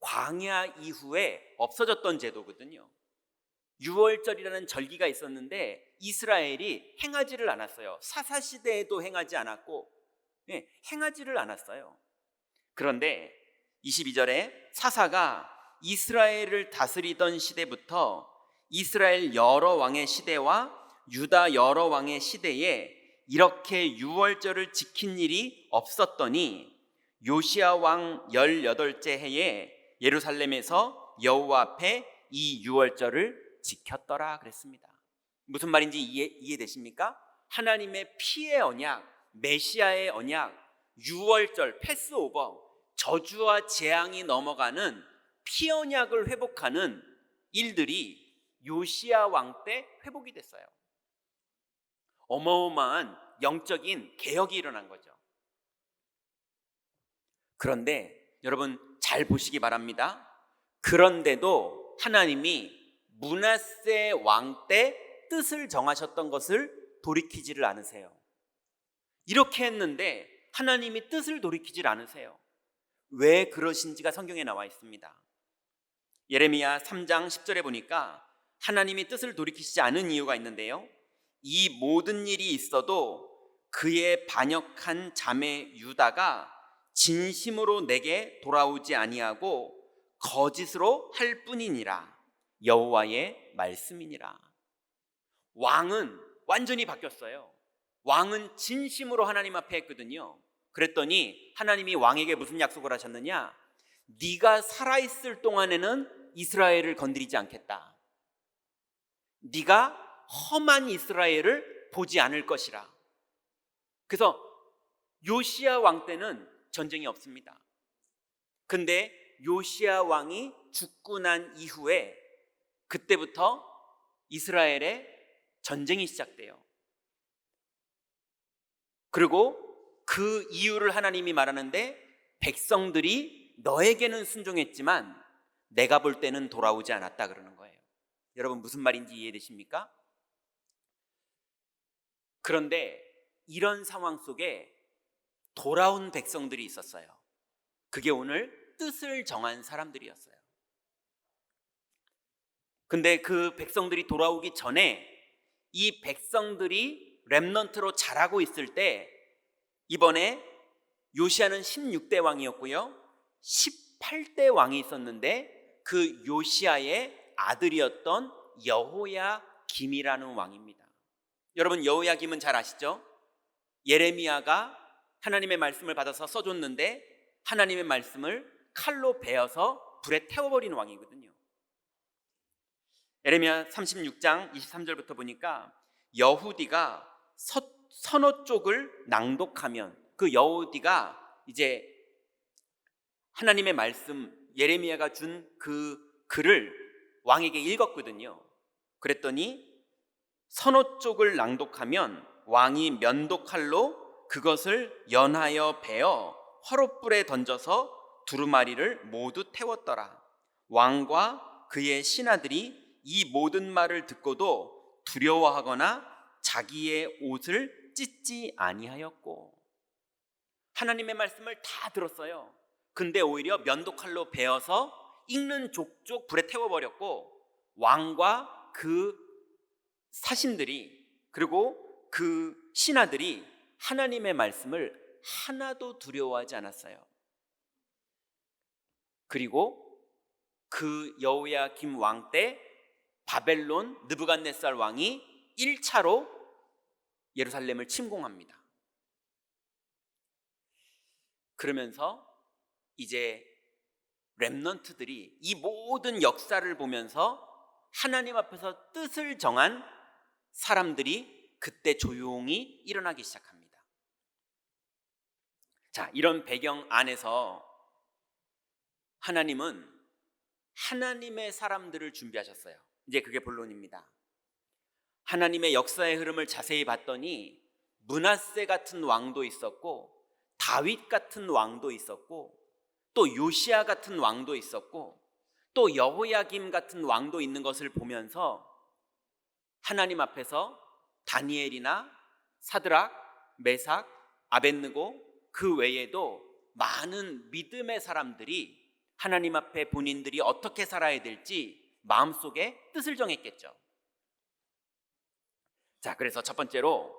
광야 이후에 없어졌던 제도거든요. 유월절이라는 절기가 있었는데 이스라엘이 행하지를 않았어요. 사사시대에도 행하지 않았고 행하지를 않았어요. 그런데 22절에 사사가 이스라엘을 다스리던 시대부터 이스라엘 여러 왕의 시대와 유다 여러 왕의 시대에 이렇게 유월절을 지킨 일이 없었더니 요시야 왕 18째 해에 예루살렘에서 여호와 앞에 이 유월절을 지켰더라 그랬습니다. 무슨 말인지 이해되십니까? 하나님의 피의 언약, 메시아의 언약, 유월절, 패스오버, 저주와 재앙이 넘어가는 피 언약을 회복하는 일들이 요시야 왕 때 회복이 됐어요. 어마어마한 영적인 개혁이 일어난 거죠. 그런데 여러분 잘 보시기 바랍니다. 그런데도 하나님이 므낫세 왕 때 뜻을 정하셨던 것을 돌이키지를 않으세요. 이렇게 했는데 하나님이 뜻을 돌이키질 않으세요. 왜 그러신지가 성경에 나와 있습니다. 예레미야 3장 10절에 보니까 하나님이 뜻을 돌이키시지 않은 이유가 있는데요. 이 모든 일이 있어도 그의 반역한 자매 유다가 진심으로 내게 돌아오지 아니하고 거짓으로 할 뿐이니라. 여호와의 말씀이니라. 왕은 완전히 바뀌었어요. 왕은 진심으로 하나님 앞에 했거든요. 그랬더니 하나님이 왕에게 무슨 약속을 하셨느냐? 네가 살아있을 동안에는 이스라엘을 건드리지 않겠다. 네가 험한 이스라엘을 보지 않을 것이라. 그래서 요시야 왕 때는 전쟁이 없습니다. 근데 요시야 왕이 죽고 난 이후에 그때부터 이스라엘의 전쟁이 시작돼요. 그리고 그 이유를 하나님이 말하는데 백성들이 너에게는 순종했지만 내가 볼 때는 돌아오지 않았다 그러는 거예요. 여러분 무슨 말인지 이해되십니까? 그런데 이런 상황 속에 돌아온 백성들이 있었어요. 그게 오늘 뜻을 정한 사람들이었어요. 근데 그 백성들이 돌아오기 전에 이 백성들이 렘넌트로 자라고 있을 때 이번에 요시아는 16대 왕이었고요 18대 왕이 있었는데 그 요시아의 아들이었던 여호야김이라는 왕입니다. 여러분 여호야김은 잘 아시죠? 예레미야가 하나님의 말씀을 받아서 써줬는데 하나님의 말씀을 칼로 베어서 불에 태워버리는 왕이거든요. 예레미야 36장 23절부터 보니까 여후디가 서너 쪽을 낭독하면 그 여후디가 이제 하나님의 말씀 예레미야가 준 그 글을 왕에게 읽었거든요. 그랬더니 서너 쪽을 낭독하면 왕이 면도칼로 그것을 연하여 베어 화롯불에 던져서 두루마리를 모두 태웠더라. 왕과 그의 신하들이 이 모든 말을 듣고도 두려워하거나 자기의 옷을 찢지 아니하였고 하나님의 말씀을 다 들었어요. 근데 오히려 면도칼로 베어서 읽는 족족 불에 태워버렸고 왕과 그 사신들이 그리고 그 신하들이 하나님의 말씀을 하나도 두려워하지 않았어요. 그리고 그 여호야김 왕 때 바벨론 느부갓네살 왕이 1차로 예루살렘을 침공합니다. 그러면서 이제 렘넌트들이 이 모든 역사를 보면서 하나님 앞에서 뜻을 정한 사람들이 그때 조용히 일어나기 시작합니다. 자, 이런 배경 안에서 하나님은 하나님의 사람들을 준비하셨어요. 이제 그게 본론입니다. 하나님의 역사의 흐름을 자세히 봤더니 므낫세 같은 왕도 있었고 다윗 같은 왕도 있었고 또 요시야 같은 왕도 있었고 또 여호야김 같은 왕도 있는 것을 보면서 하나님 앞에서 다니엘이나 사드락, 메삭, 아벳느고 그 외에도 많은 믿음의 사람들이 하나님 앞에 본인들이 어떻게 살아야 될지 마음속에 뜻을 정했겠죠. 자, 그래서 첫 번째로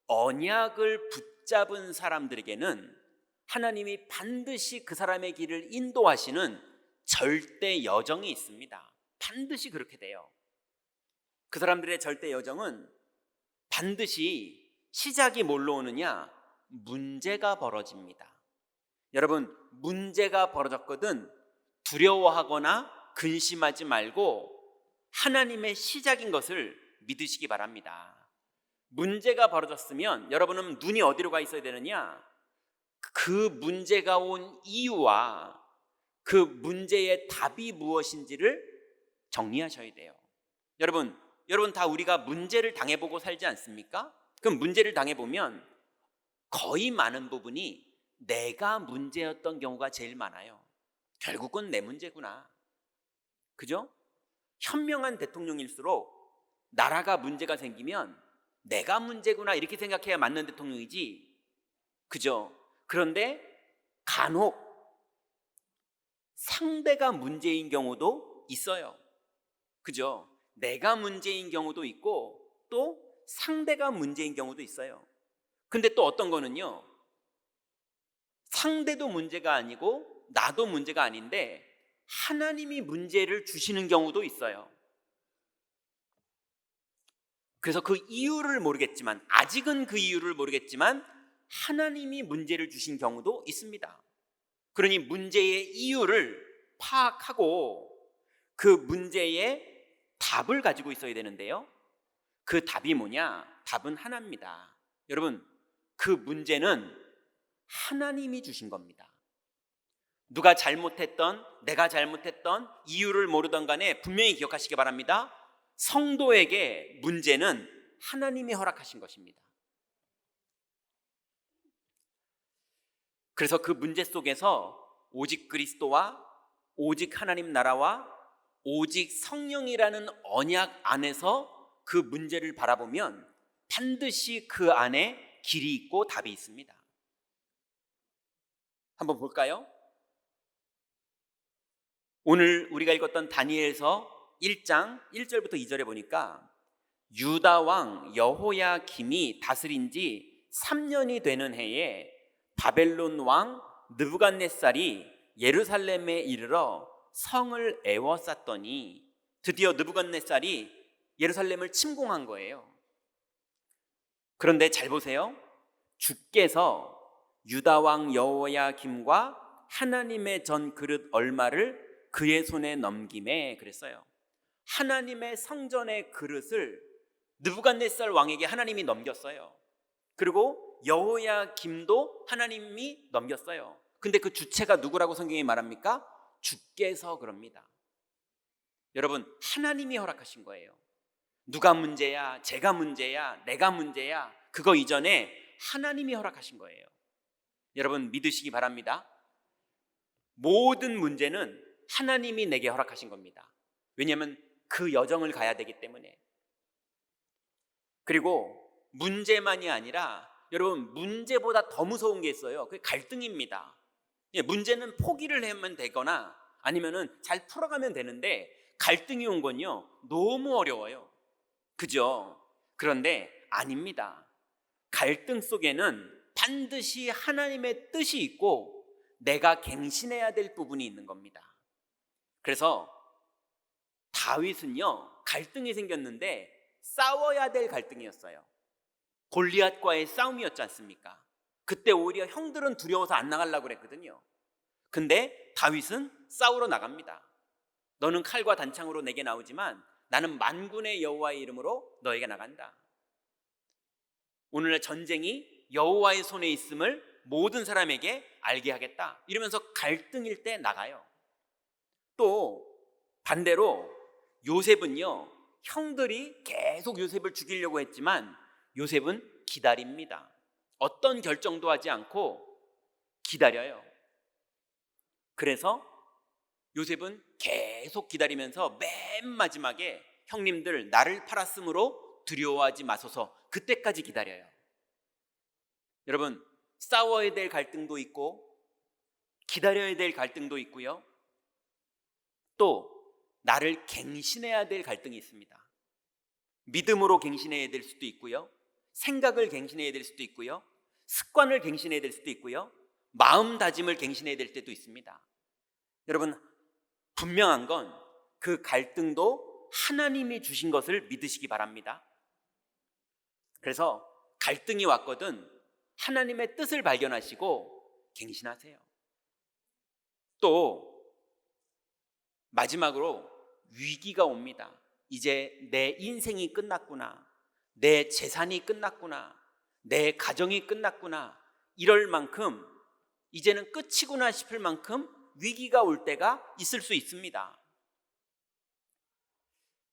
언약을 붙잡은 사람들에게는 하나님이 반드시 그 사람의 길을 인도하시는 절대 여정이 있습니다. 반드시 그렇게 돼요. 그 사람들의 절대 여정은 반드시 시작이 뭘로 오느냐? 문제가 벌어집니다. 여러분, 문제가 벌어졌거든 두려워하거나 근심하지 말고 하나님의 시작인 것을 믿으시기 바랍니다. 문제가 벌어졌으면 여러분은 눈이 어디로 가 있어야 되느냐? 그 문제가 온 이유와 그 문제의 답이 무엇인지를 정리하셔야 돼요. 여러분 다 우리가 문제를 당해보고 살지 않습니까? 그럼 문제를 당해보면 거의 많은 부분이 내가 문제였던 경우가 제일 많아요. 결국은 내 문제구나. 그죠? 현명한 대통령일수록 나라가 문제가 생기면 내가 문제구나 이렇게 생각해야 맞는 대통령이지. 그죠? 그런데 간혹 상대가 문제인 경우도 있어요. 그죠? 내가 문제인 경우도 있고 또 상대가 문제인 경우도 있어요. 근데 또 어떤 거는요, 상대도 문제가 아니고 나도 문제가 아닌데 하나님이 문제를 주시는 경우도 있어요. 그래서 그 이유를 모르겠지만, 아직은 그 이유를 모르겠지만 하나님이 문제를 주신 경우도 있습니다. 그러니 문제의 이유를 파악하고 그 문제의 답을 가지고 있어야 되는데요, 그 답이 뭐냐? 답은 하나입니다. 여러분, 그 문제는 하나님이 주신 겁니다. 누가 잘못했던, 내가 잘못했던, 이유를 모르던 간에 분명히 기억하시기 바랍니다. 성도에게 문제는 하나님이 허락하신 것입니다. 그래서 그 문제 속에서 오직 그리스도와 오직 하나님 나라와 오직 성령이라는 언약 안에서 그 문제를 바라보면 반드시 그 안에 길이 있고 답이 있습니다. 한번 볼까요? 오늘 우리가 읽었던 다니엘서 1장 1절부터 2절에 보니까 유다 왕 여호야김이 다스린 지 3년이 되는 해에 바벨론 왕 느부갓네살이 예루살렘에 이르러 성을 에워쌌더니 드디어 느부갓네살이 예루살렘을 침공한 거예요. 그런데 잘 보세요. 주께서 유다 왕 여호야김과 하나님의 전 그릇 얼마를 그의 손에 넘김에 그랬어요. 하나님의 성전의 그릇을 느부갓네살 왕에게 하나님이 넘겼어요. 그리고 여호야김도 하나님이 넘겼어요. 근데 그 주체가 누구라고 성경이 말합니까? 주께서 그럽니다. 여러분, 하나님이 허락하신 거예요. 누가 문제야, 제가 문제야, 내가 문제야, 그거 이전에 하나님이 허락하신 거예요. 여러분 믿으시기 바랍니다. 모든 문제는 하나님이 내게 허락하신 겁니다. 왜냐하면 그 여정을 가야 되기 때문에. 그리고 문제만이 아니라 여러분 문제보다 더 무서운 게 있어요. 그게 갈등입니다. 문제는 포기를 하면 되거나 아니면은 잘 풀어가면 되는데 갈등이 온 건요 너무 어려워요. 그죠? 그런데 아닙니다. 갈등 속에는 반드시 하나님의 뜻이 있고 내가 갱신해야 될 부분이 있는 겁니다. 그래서 다윗은요 갈등이 생겼는데 싸워야 될 갈등이었어요. 골리앗과의 싸움이었지 않습니까? 그때 오히려 형들은 두려워서 안 나가려고 그랬거든요. 근데 다윗은 싸우러 나갑니다. 너는 칼과 단창으로 내게 나오지만 나는 만군의 여호와의 이름으로 너에게 나간다. 오늘날 전쟁이 여호와의 손에 있음을 모든 사람에게 알게 하겠다. 이러면서 갈등일 때 나가요. 또 반대로 요셉은요 형들이 계속 요셉을 죽이려고 했지만 요셉은 기다립니다. 어떤 결정도 하지 않고 기다려요. 그래서 요셉은 계속 기다리면서 맨 마지막에 형님들 나를 팔았으므로 두려워하지 마소서, 그때까지 기다려요. 여러분 싸워야 될 갈등도 있고 기다려야 될 갈등도 있고요. 또 나를 갱신해야 될 갈등이 있습니다. 믿음으로 갱신해야 될 수도 있고요. 생각을 갱신해야 될 수도 있고요. 습관을 갱신해야 될 수도 있고요. 마음다짐을 갱신해야 될 때도 있습니다. 여러분 분명한 건 그 갈등도 하나님이 주신 것을 믿으시기 바랍니다. 그래서 갈등이 왔거든 하나님의 뜻을 발견하시고 갱신하세요. 또 마지막으로 위기가 옵니다. 이제 내 인생이 끝났구나, 내 재산이 끝났구나, 내 가정이 끝났구나, 이럴 만큼 이제는 끝이구나 싶을 만큼 위기가 올 때가 있을 수 있습니다.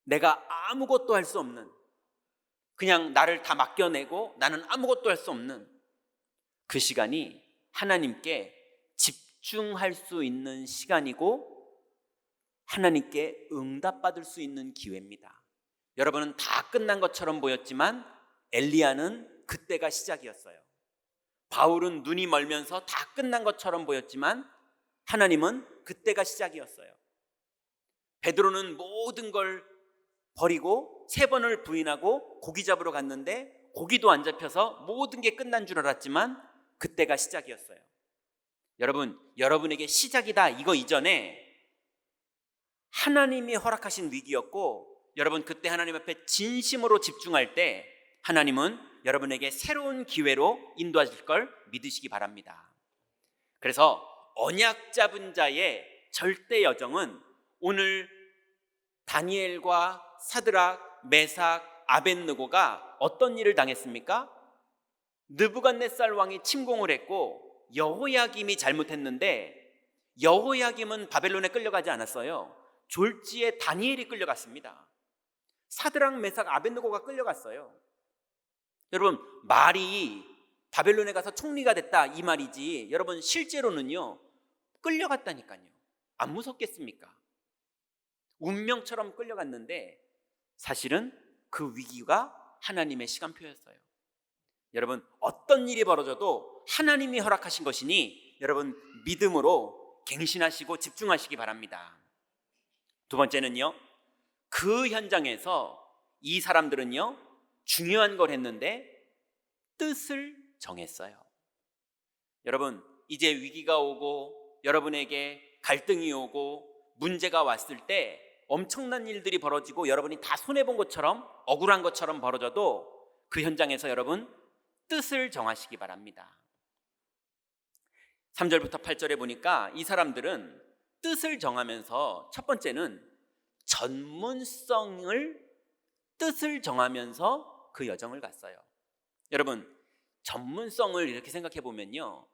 내가 아무것도 할 수 없는, 그냥 나를 다 맡겨내고 나는 아무것도 할 수 없는 그 시간이 하나님께 집중할 수 있는 시간이고 하나님께 응답받을 수 있는 기회입니다. 여러분은 다 끝난 것처럼 보였지만 엘리야는 그때가 시작이었어요. 바울은 눈이 멀면서 다 끝난 것처럼 보였지만 하나님은 그때가 시작이었어요. 베드로는 모든 걸 버리고 3번을 부인하고 고기 잡으러 갔는데 고기도 안 잡혀서 모든 게 끝난 줄 알았지만 그때가 시작이었어요. 여러분, 여러분에게 시작이다 이거 이전에 하나님이 허락하신 위기였고 여러분 그때 하나님 앞에 진심으로 집중할 때 하나님은 여러분에게 새로운 기회로 인도하실 걸 믿으시기 바랍니다. 그래서 언약 잡은 자의 절대 여정은 오늘 다니엘과 사드락, 메삭, 아벳느고가 어떤 일을 당했습니까? 느부갓네살 왕이 침공을 했고 여호야김이 잘못했는데 여호야김은 바벨론에 끌려가지 않았어요. 졸지에 다니엘이 끌려갔습니다. 사드락, 메삭, 아벳느고가 끌려갔어요. 여러분 말이 바벨론에 가서 총리가 됐다 이 말이지, 여러분 실제로는요 끌려갔다니까요. 안 무섭겠습니까? 운명처럼 끌려갔는데 사실은 그 위기가 하나님의 시간표였어요. 여러분, 어떤 일이 벌어져도 하나님이 허락하신 것이니 여러분 믿음으로 갱신하시고 집중하시기 바랍니다. 두 번째는요, 그 현장에서 이 사람들은요 중요한 걸 했는데 뜻을 정했어요. 여러분, 이제 위기가 오고 여러분에게 갈등이 오고 문제가 왔을 때 엄청난 일들이 벌어지고 여러분이 다 손해본 것처럼 억울한 것처럼 벌어져도 그 현장에서 여러분 뜻을 정하시기 바랍니다. 3절부터 8절에 보니까 이 사람들은 뜻을 정하면서 첫 번째는 뜻을 정하면서 그 여정을 갔어요. 여러분, 전문성을 이렇게 생각해 보면요,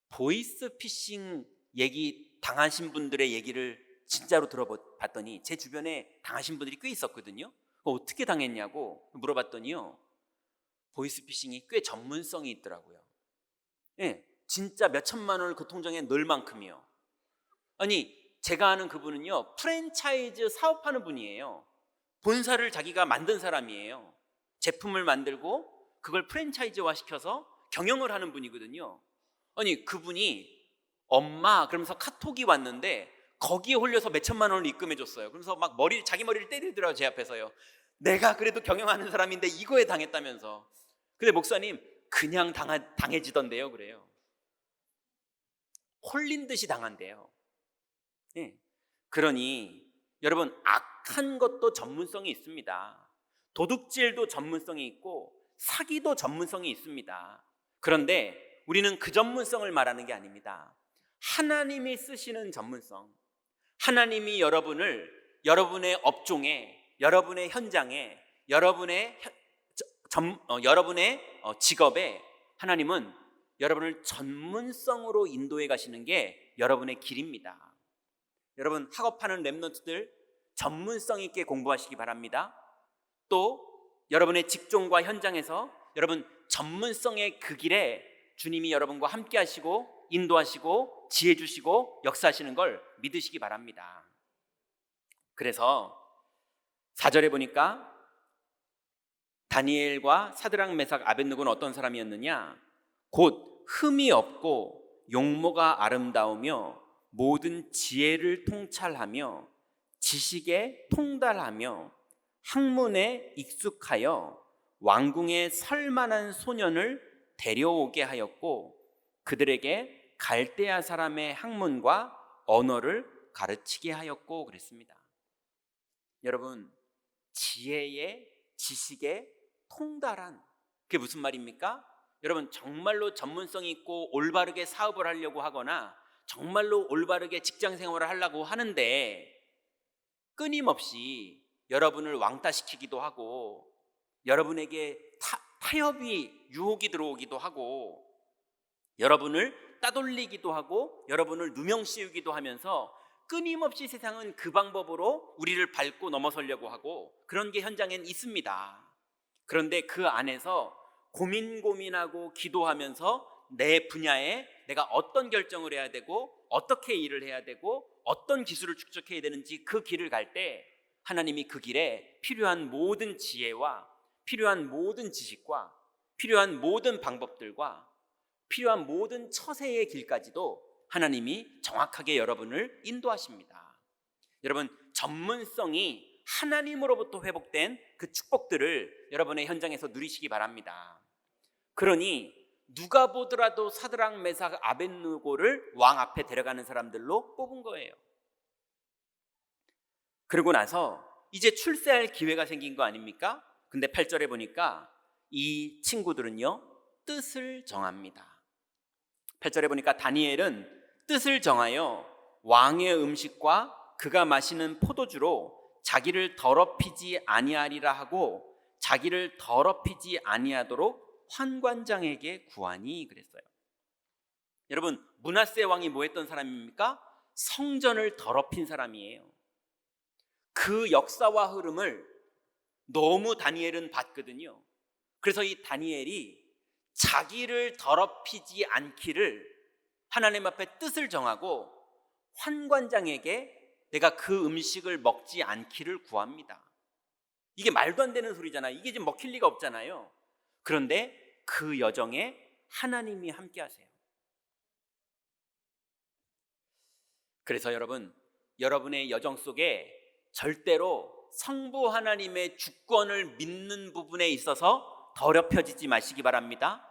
보이스피싱 얘기 당하신 분들의 얘기를 진짜로 들어봤더니 제 주변에 당하신 분들이 꽤 있었거든요. 어떻게 당했냐고 물어봤더니요, 보이스피싱이 꽤 전문성이 있더라고요. 예, 진짜 몇 천만 원을 그 통장에 넣을 만큼이요. 아니, 제가 아는 그분은요 프랜차이즈 사업하는 분이에요. 본사를 자기가 만든 사람이에요. 제품을 만들고 그걸 프랜차이즈화 시켜서 경영을 하는 분이거든요. 아니, 그분이 엄마 그러면서 카톡이 왔는데 거기에 홀려서 몇 천만 원을 입금해 줬어요. 그러면서 막 자기 머리를 때리더라고요, 제 앞에서요. 내가 그래도 경영하는 사람인데 이거에 당했다면서. 근데 목사님, 그냥 당해지던데요, 그래요. 홀린 듯이 당한대요. 예. 그러니 여러분, 악한 것도 전문성이 있습니다. 도둑질도 전문성이 있고 사기도 전문성이 있습니다. 그런데 우리는 그 전문성을 말하는 게 아닙니다. 하나님이 쓰시는 전문성, 하나님이 여러분의 업종에, 여러분의 현장에, 여러분의 직업에 하나님은 여러분을 전문성으로 인도해 가시는 게 여러분의 길입니다. 여러분, 학업하는 랩런트들 전문성 있게 공부하시기 바랍니다. 또 여러분의 직종과 현장에서 여러분 전문성의 그 길에 주님이 여러분과 함께 하시고 인도하시고 지혜 주시고 역사하시는 걸 믿으시기 바랍니다. 그래서 4절에 보니까 다니엘과 사드락 메삭 아벳느고는 어떤 사람이었느냐? 곧 흠이 없고 용모가 아름다우며 모든 지혜를 통찰하며 지식에 통달하며 학문에 익숙하여 왕궁에 설만한 소년을 데려오게 하였고 그들에게 갈대아 사람의 학문과 언어를 가르치게 하였고 그랬습니다. 여러분, 지혜에 지식에 통달한, 그게 무슨 말입니까? 여러분, 정말로 전문성이 있고 올바르게 사업을 하려고 하거나 정말로 올바르게 직장 생활을 하려고 하는데 끊임없이 여러분을 왕따시키기도 하고 여러분에게 타협이 유혹이 들어오기도 하고 여러분을 따돌리기도 하고 여러분을 누명씌우기도 하면서 끊임없이 세상은 그 방법으로 우리를 밟고 넘어서려고 하고 그런 게 현장엔 있습니다. 그런데 그 안에서 고민하고 기도하면서 내 분야에 내가 어떤 결정을 해야 되고 어떻게 일을 해야 되고 어떤 기술을 축적해야 되는지 그 길을 갈 때 하나님이 그 길에 필요한 모든 지혜와 필요한 모든 지식과 필요한 모든 방법들과 필요한 모든 처세의 길까지도 하나님이 정확하게 여러분을 인도하십니다. 여러분, 전문성이 하나님으로부터 회복된 그 축복들을 여러분의 현장에서 누리시기 바랍니다. 그러니 누가 보더라도 사드락 메삭 아벳느고를 왕 앞에 데려가는 사람들로 뽑은 거예요. 그러고 나서 이제 출세할 기회가 생긴 거 아닙니까? 근데 8절에 보니까 이 친구들은요 뜻을 정합니다. 8절에 보니까 다니엘은 뜻을 정하여 왕의 음식과 그가 마시는 포도주로 자기를 더럽히지 아니하리라 하고 자기를 더럽히지 아니하도록 환관장에게 구하니 그랬어요. 여러분, 므낫세 왕이 뭐 했던 사람입니까? 성전을 더럽힌 사람이에요. 그 역사와 흐름을 너무 다니엘은 봤거든요. 그래서 이 다니엘이 자기를 더럽히지 않기를 하나님 앞에 뜻을 정하고 환관장에게 내가 그 음식을 먹지 않기를 구합니다. 이게 말도 안 되는 소리잖아요. 이게 지금 먹힐 리가 없잖아요. 그런데 그 여정에 하나님이 함께 하세요. 그래서 여러분, 여러분의 여정 속에 절대로 성부 하나님의 주권을 믿는 부분에 있어서 더럽혀지지 마시기 바랍니다.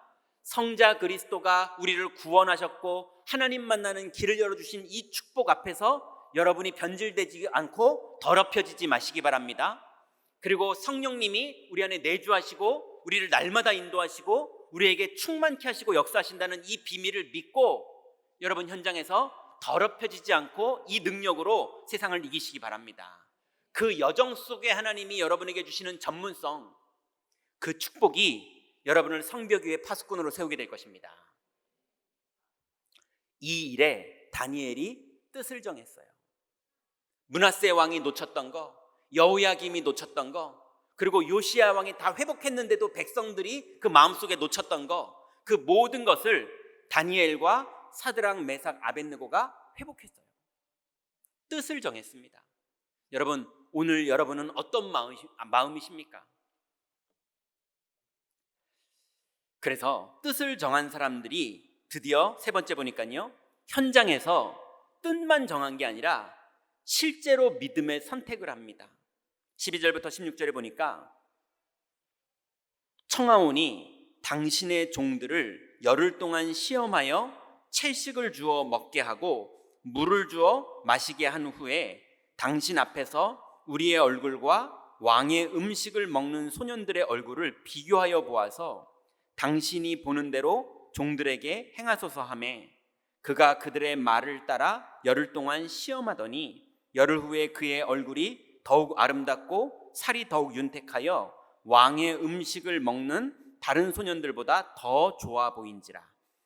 성자 그리스도가 우리를 구원하셨고 하나님 만나는 길을 열어주신 이 축복 앞에서 여러분이 변질되지 않고 더럽혀지지 마시기 바랍니다. 그리고 성령님이 우리 안에 내주하시고 우리를 날마다 인도하시고 우리에게 충만케 하시고 역사하신다는 이 비밀을 믿고 여러분 현장에서 더럽혀지지 않고 이 능력으로 세상을 이기시기 바랍니다. 그 여정 속에 하나님이 여러분에게 주시는 전문성, 그 축복이 여러분을 성벽 위에 파수꾼으로 세우게 될 것입니다. 이 일에 다니엘이 뜻을 정했어요. 므낫세 왕이 놓쳤던 거, 여호야김이 놓쳤던 거, 그리고 요시야 왕이 다 회복했는데도 백성들이 그 마음속에 놓쳤던 거, 그 모든 것을 다니엘과 사드락, 메삭, 아벳느고가 회복했어요. 뜻을 정했습니다. 여러분, 오늘 여러분은 어떤 마음이십니까? 그래서 뜻을 정한 사람들이 드디어 세 번째 보니까요, 현장에서 뜻만 정한 게 아니라 실제로 믿음의 선택을 합니다. 12절부터 16절에 보니까 청하오니 당신의 종들을 열흘 동안 시험하여 채식을 주어 먹게 하고 물을 주어 마시게 한 후에 당신 앞에서 우리의 얼굴과 왕의 음식을 먹는 소년들의 얼굴을 비교하여 보아서 당신이 보는 대로 종들에게 행하소서 하매 그가 그들의 말을 따라 열흘 동안 시험하더니 열흘 후에 그의 얼굴이 더욱 아름답고 살이 더욱 윤택하여 왕의 음식을 먹는 다른 소년들보다 더 좋아 보인지라.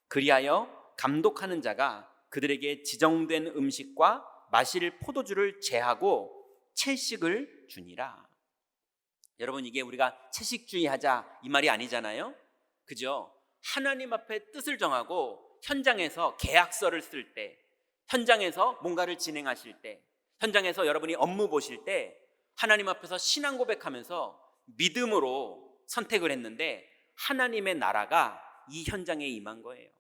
그리하여 감독하는 자가 그들에게 지정된 음식과 마실 포도주를 제하고 채식을 주니라. 여러분, 이게 우리가 채식주의 하자 이 말이 아니잖아요. 그죠? 하나님 앞에 뜻을 정하고 현장에서 계약서를 쓸 때, 현장에서 뭔가를 진행하실 때, 현장에서 여러분이 업무 보실 때 하나님 앞에서 신앙 고백하면서 믿음으로 선택을 했는데 하나님의 나라가 이 현장에 임한 거예요.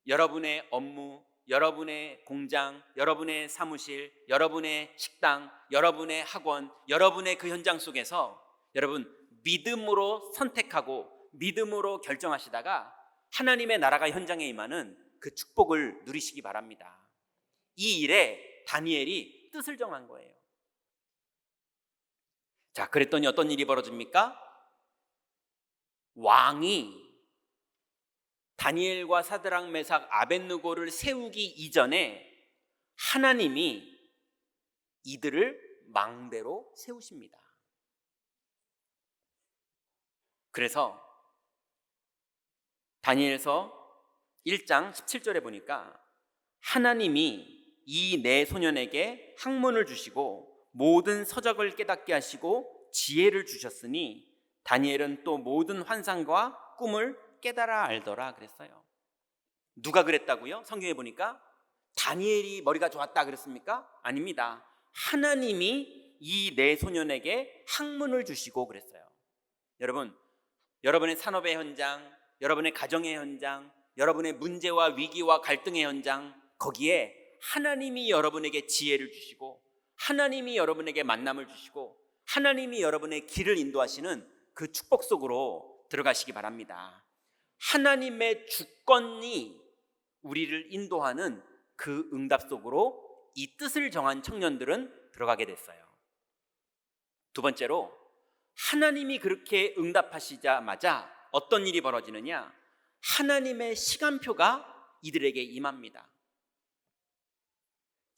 여러분의 업무, 여러분의 공장, 여러분의 사무실, 여러분의 식당, 여러분의 학원, 여러분의 그 현장 속에서 여러분 믿음으로 선택하고 믿음으로 결정하시다가 하나님의 나라가 현장에 임하는 그 축복을 누리시기 바랍니다. 이 일에 다니엘이 뜻을 정한 거예요. 자, 그랬더니 어떤 일이 벌어집니까? 왕이 다니엘과 사드락, 메삭, 아벳느고를 세우기 이전에 하나님이 이들을 망대로 세우십니다. 그래서 다니엘서 1장 17절에 보니까 하나님이 이 네 소년에게 학문을 주시고 모든 서적을 깨닫게 하시고 지혜를 주셨으니 다니엘은 또 모든 환상과 꿈을 깨달아 알더라 그랬어요. 누가 그랬다고요? 성경에 보니까 다니엘이 머리가 좋았다 그랬습니까? 아닙니다. 하나님이 이 네 소년에게 학문을 주시고 그랬어요. 여러분, 여러분의 산업의 현장, 여러분의 가정의 현장, 여러분의 문제와 위기와 갈등의 현장, 거기에 하나님이 여러분에게 지혜를 주시고 하나님이 여러분에게 만남을 주시고 하나님이 여러분의 길을 인도하시는 그 축복 속으로 들어가시기 바랍니다. 하나님의 주권이 우리를 인도하는 그 응답 속으로 이 뜻을 정한 청년들은 들어가게 됐어요. 두 번째로 하나님이 그렇게 응답하시자마자 어떤 일이 벌어지느냐? 하나님의 시간표가 이들에게 임합니다.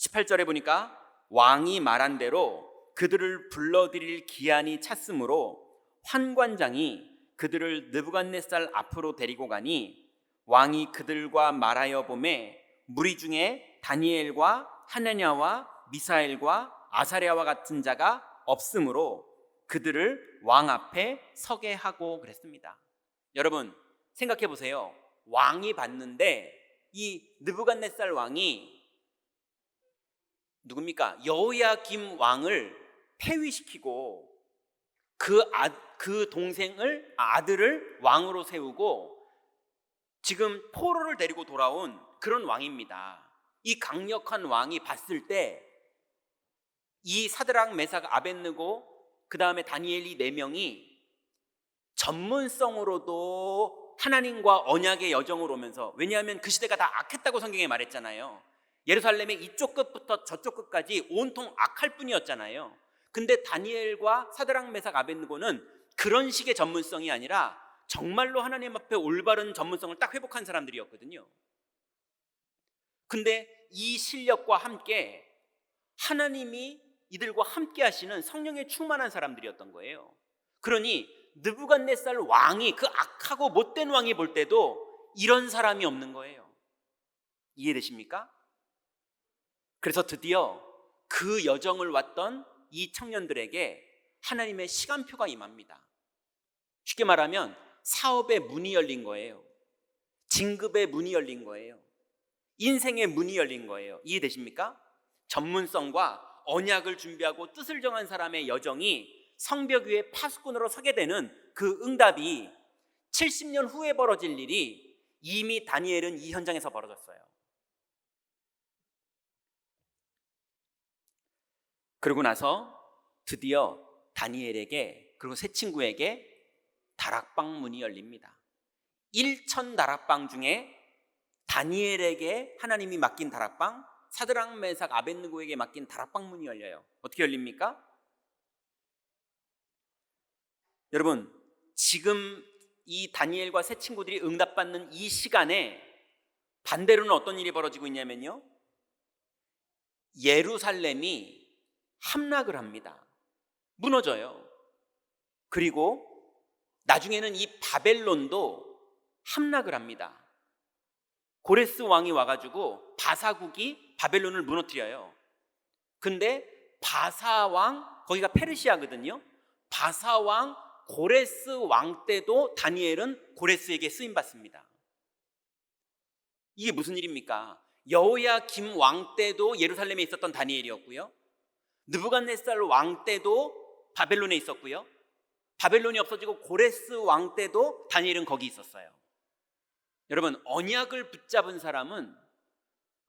18절에 보니까 왕이 말한 대로 그들을 불러들일 기한이 찼으므로 환관장이 그들을 느부갓네살 앞으로 데리고 가니 왕이 그들과 말하여 보매 무리 중에 다니엘과 하나냐와 미사엘과 아사랴와 같은 자가 없으므로 그들을 왕 앞에 서게 하고 그랬습니다. 여러분, 생각해 보세요. 왕이 봤는데 이 느부갓네살 왕이 누굽니까? 여호야김 왕을 폐위시키고 그 동생을 아들을 왕으로 세우고 지금 포로를 데리고 돌아온 그런 왕입니다. 이 강력한 왕이 봤을 때 이 사드락 메삭 아벳느고 그 다음에 다니엘이 4명이 전문성으로도 하나님과 언약의 여정을 오면서, 왜냐하면 그 시대가 다 악했다고 성경에 말했잖아요. 예루살렘의 이쪽 끝부터 저쪽 끝까지 온통 악할 뿐이었잖아요. 근데 다니엘과 사드락 메삭 아벳느고는 그런 식의 전문성이 아니라 정말로 하나님 앞에 올바른 전문성을 딱 회복한 사람들이었거든요. 근데 이 실력과 함께 하나님이 이들과 함께 하시는 성령에 충만한 사람들이었던 거예요. 그러니 느부갓네살 왕이, 그 악하고 못된 왕이 볼 때도 이런 사람이 없는 거예요. 이해되십니까? 그래서 드디어 그 여정을 왔던 이 청년들에게 하나님의 시간표가 임합니다. 쉽게 말하면 사업의 문이 열린 거예요. 진급의 문이 열린 거예요. 인생의 문이 열린 거예요. 이해되십니까? 전문성과 언약을 준비하고 뜻을 정한 사람의 여정이 성벽 위에 파수꾼으로 서게 되는 그 응답이 70년 후에 벌어질 일이 이미 다니엘은 이 현장에서 벌어졌어요. 그러고 나서 드디어 다니엘에게, 그리고 세 친구에게 다락방 문이 열립니다. 1,000 다락방 중에 다니엘에게 하나님이 맡긴 다락방, 사드락 메삭 아벳느고에게 맡긴 다락방 문이 열려요. 어떻게 열립니까? 여러분, 지금 이 다니엘과 세 친구들이 응답받는 이 시간에 반대로는 어떤 일이 벌어지고 있냐면요, 예루살렘이 함락을 합니다. 무너져요. 그리고 나중에는 이 바벨론도 함락을 합니다. 고레스 왕이 와가지고 바사국이 바벨론을 무너뜨려요. 근데 바사왕, 거기가 페르시아거든요. 바사왕 고레스 왕 때도 다니엘은 고레스에게 쓰임받습니다. 이게 무슨 일입니까? 여호야김 왕 때도 예루살렘에 있었던 다니엘이었고요, 느부갓네살 왕 때도 바벨론에 있었고요, 바벨론이 없어지고 고레스 왕 때도 다니엘은 거기 있었어요. 여러분, 언약을 붙잡은 사람은,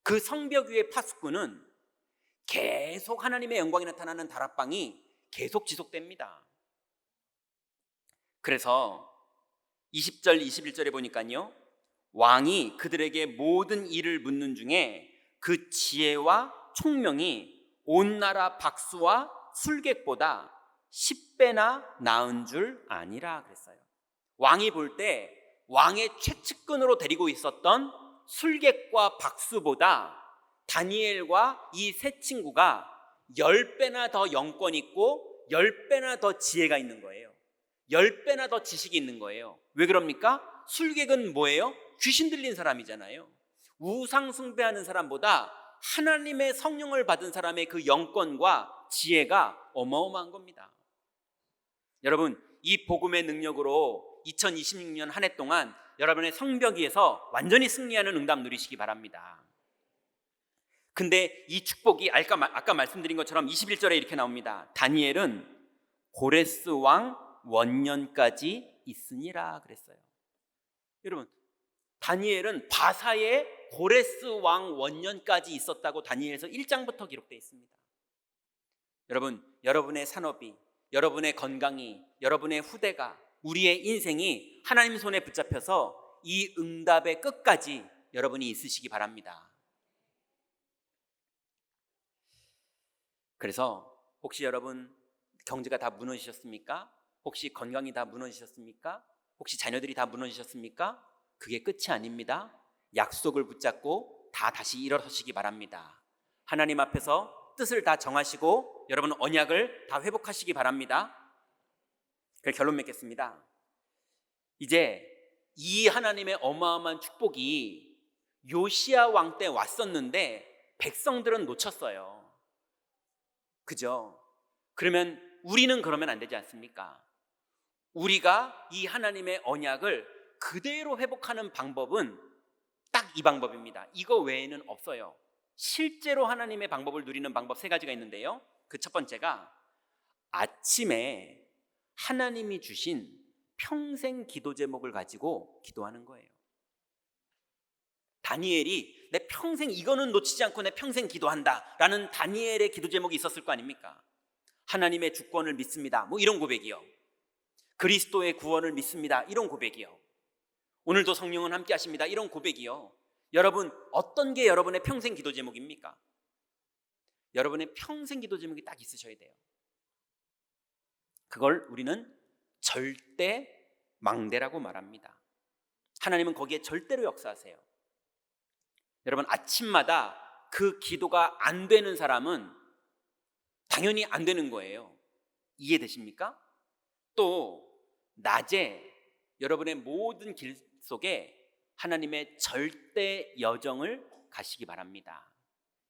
그 성벽 위의 파수꾼은 계속 하나님의 영광이 나타나는 다락방이 계속 지속됩니다. 그래서 20절 21절에 보니까요, 왕이 그들에게 모든 일을 묻는 중에 그 지혜와 총명이 온 나라 박수와 술객보다 10배나 나은 줄 아니라 그랬어요. 왕이 볼 때 왕의 최측근으로 데리고 있었던 술객과 박수보다 다니엘과 이 세 친구가 10배나 더 영권 있고 10배나 더 지혜가 있는 거예요. 10배나 더 지식이 있는 거예요. 왜 그럽니까? 술객은 뭐예요? 귀신 들린 사람이잖아요. 우상 숭배하는 사람보다 하나님의 성령을 받은 사람의 그 영권과 지혜가 어마어마한 겁니다. 여러분, 이 복음의 능력으로 2026년 한 해 동안 여러분의 성벽 위에서 완전히 승리하는 응답 누리시기 바랍니다. 근데 이 축복이 아까 말씀드린 것처럼 21절에 이렇게 나옵니다. 다니엘은 고레스 왕 원년까지 있으니라 그랬어요. 여러분, 다니엘은 바사의 고레스 왕 원년까지 있었다고 다니엘서 1장부터 기록되어 있습니다. 여러분, 여러분의 산업이, 여러분의 건강이, 여러분의 후대가, 우리의 인생이 하나님 손에 붙잡혀서 이 응답의 끝까지 여러분이 있으시기 바랍니다. 그래서 혹시 여러분 경제가 다 무너지셨습니까? 혹시 건강이 다 무너지셨습니까? 혹시 자녀들이 다 무너지셨습니까? 그게 끝이 아닙니다. 약속을 붙잡고 다시 일어서시기 바랍니다. 하나님 앞에서 뜻을 다 정하시고 여러분 언약을 다 회복하시기 바랍니다. 그래서 결론 맺겠습니다. 이제 이 하나님의 어마어마한 축복이 요시야 왕 때 왔었는데 백성들은 놓쳤어요. 그죠? 그러면 우리는 그러면 안 되지 않습니까? 우리가 이 하나님의 언약을 그대로 회복하는 방법은 딱 이 방법입니다. 이거 외에는 없어요. 실제로 하나님의 방법을 누리는 방법 3가지가 있는데요. 그 첫 번째가 아침에 하나님이 주신 평생 기도 제목을 가지고 기도하는 거예요. 다니엘이 내 평생 이거는 놓치지 않고 내 평생 기도한다 라는 다니엘의 기도 제목이 있었을 거 아닙니까? 하나님의 주권을 믿습니다, 뭐 이런 고백이요. 그리스도의 구원을 믿습니다, 이런 고백이요. 오늘도 성령은 함께 하십니다, 이런 고백이요. 여러분, 어떤 게 여러분의 평생 기도 제목입니까? 여러분의 평생 기도 제목이 딱 있으셔야 돼요. 그걸 우리는 절대 망대라고 말합니다. 하나님은 거기에 절대로 역사하세요. 여러분, 아침마다 그 기도가 안 되는 사람은 당연히 안 되는 거예요. 이해되십니까? 또 낮에 여러분의 모든 길 속에 하나님의 절대 여정을 가시기 바랍니다.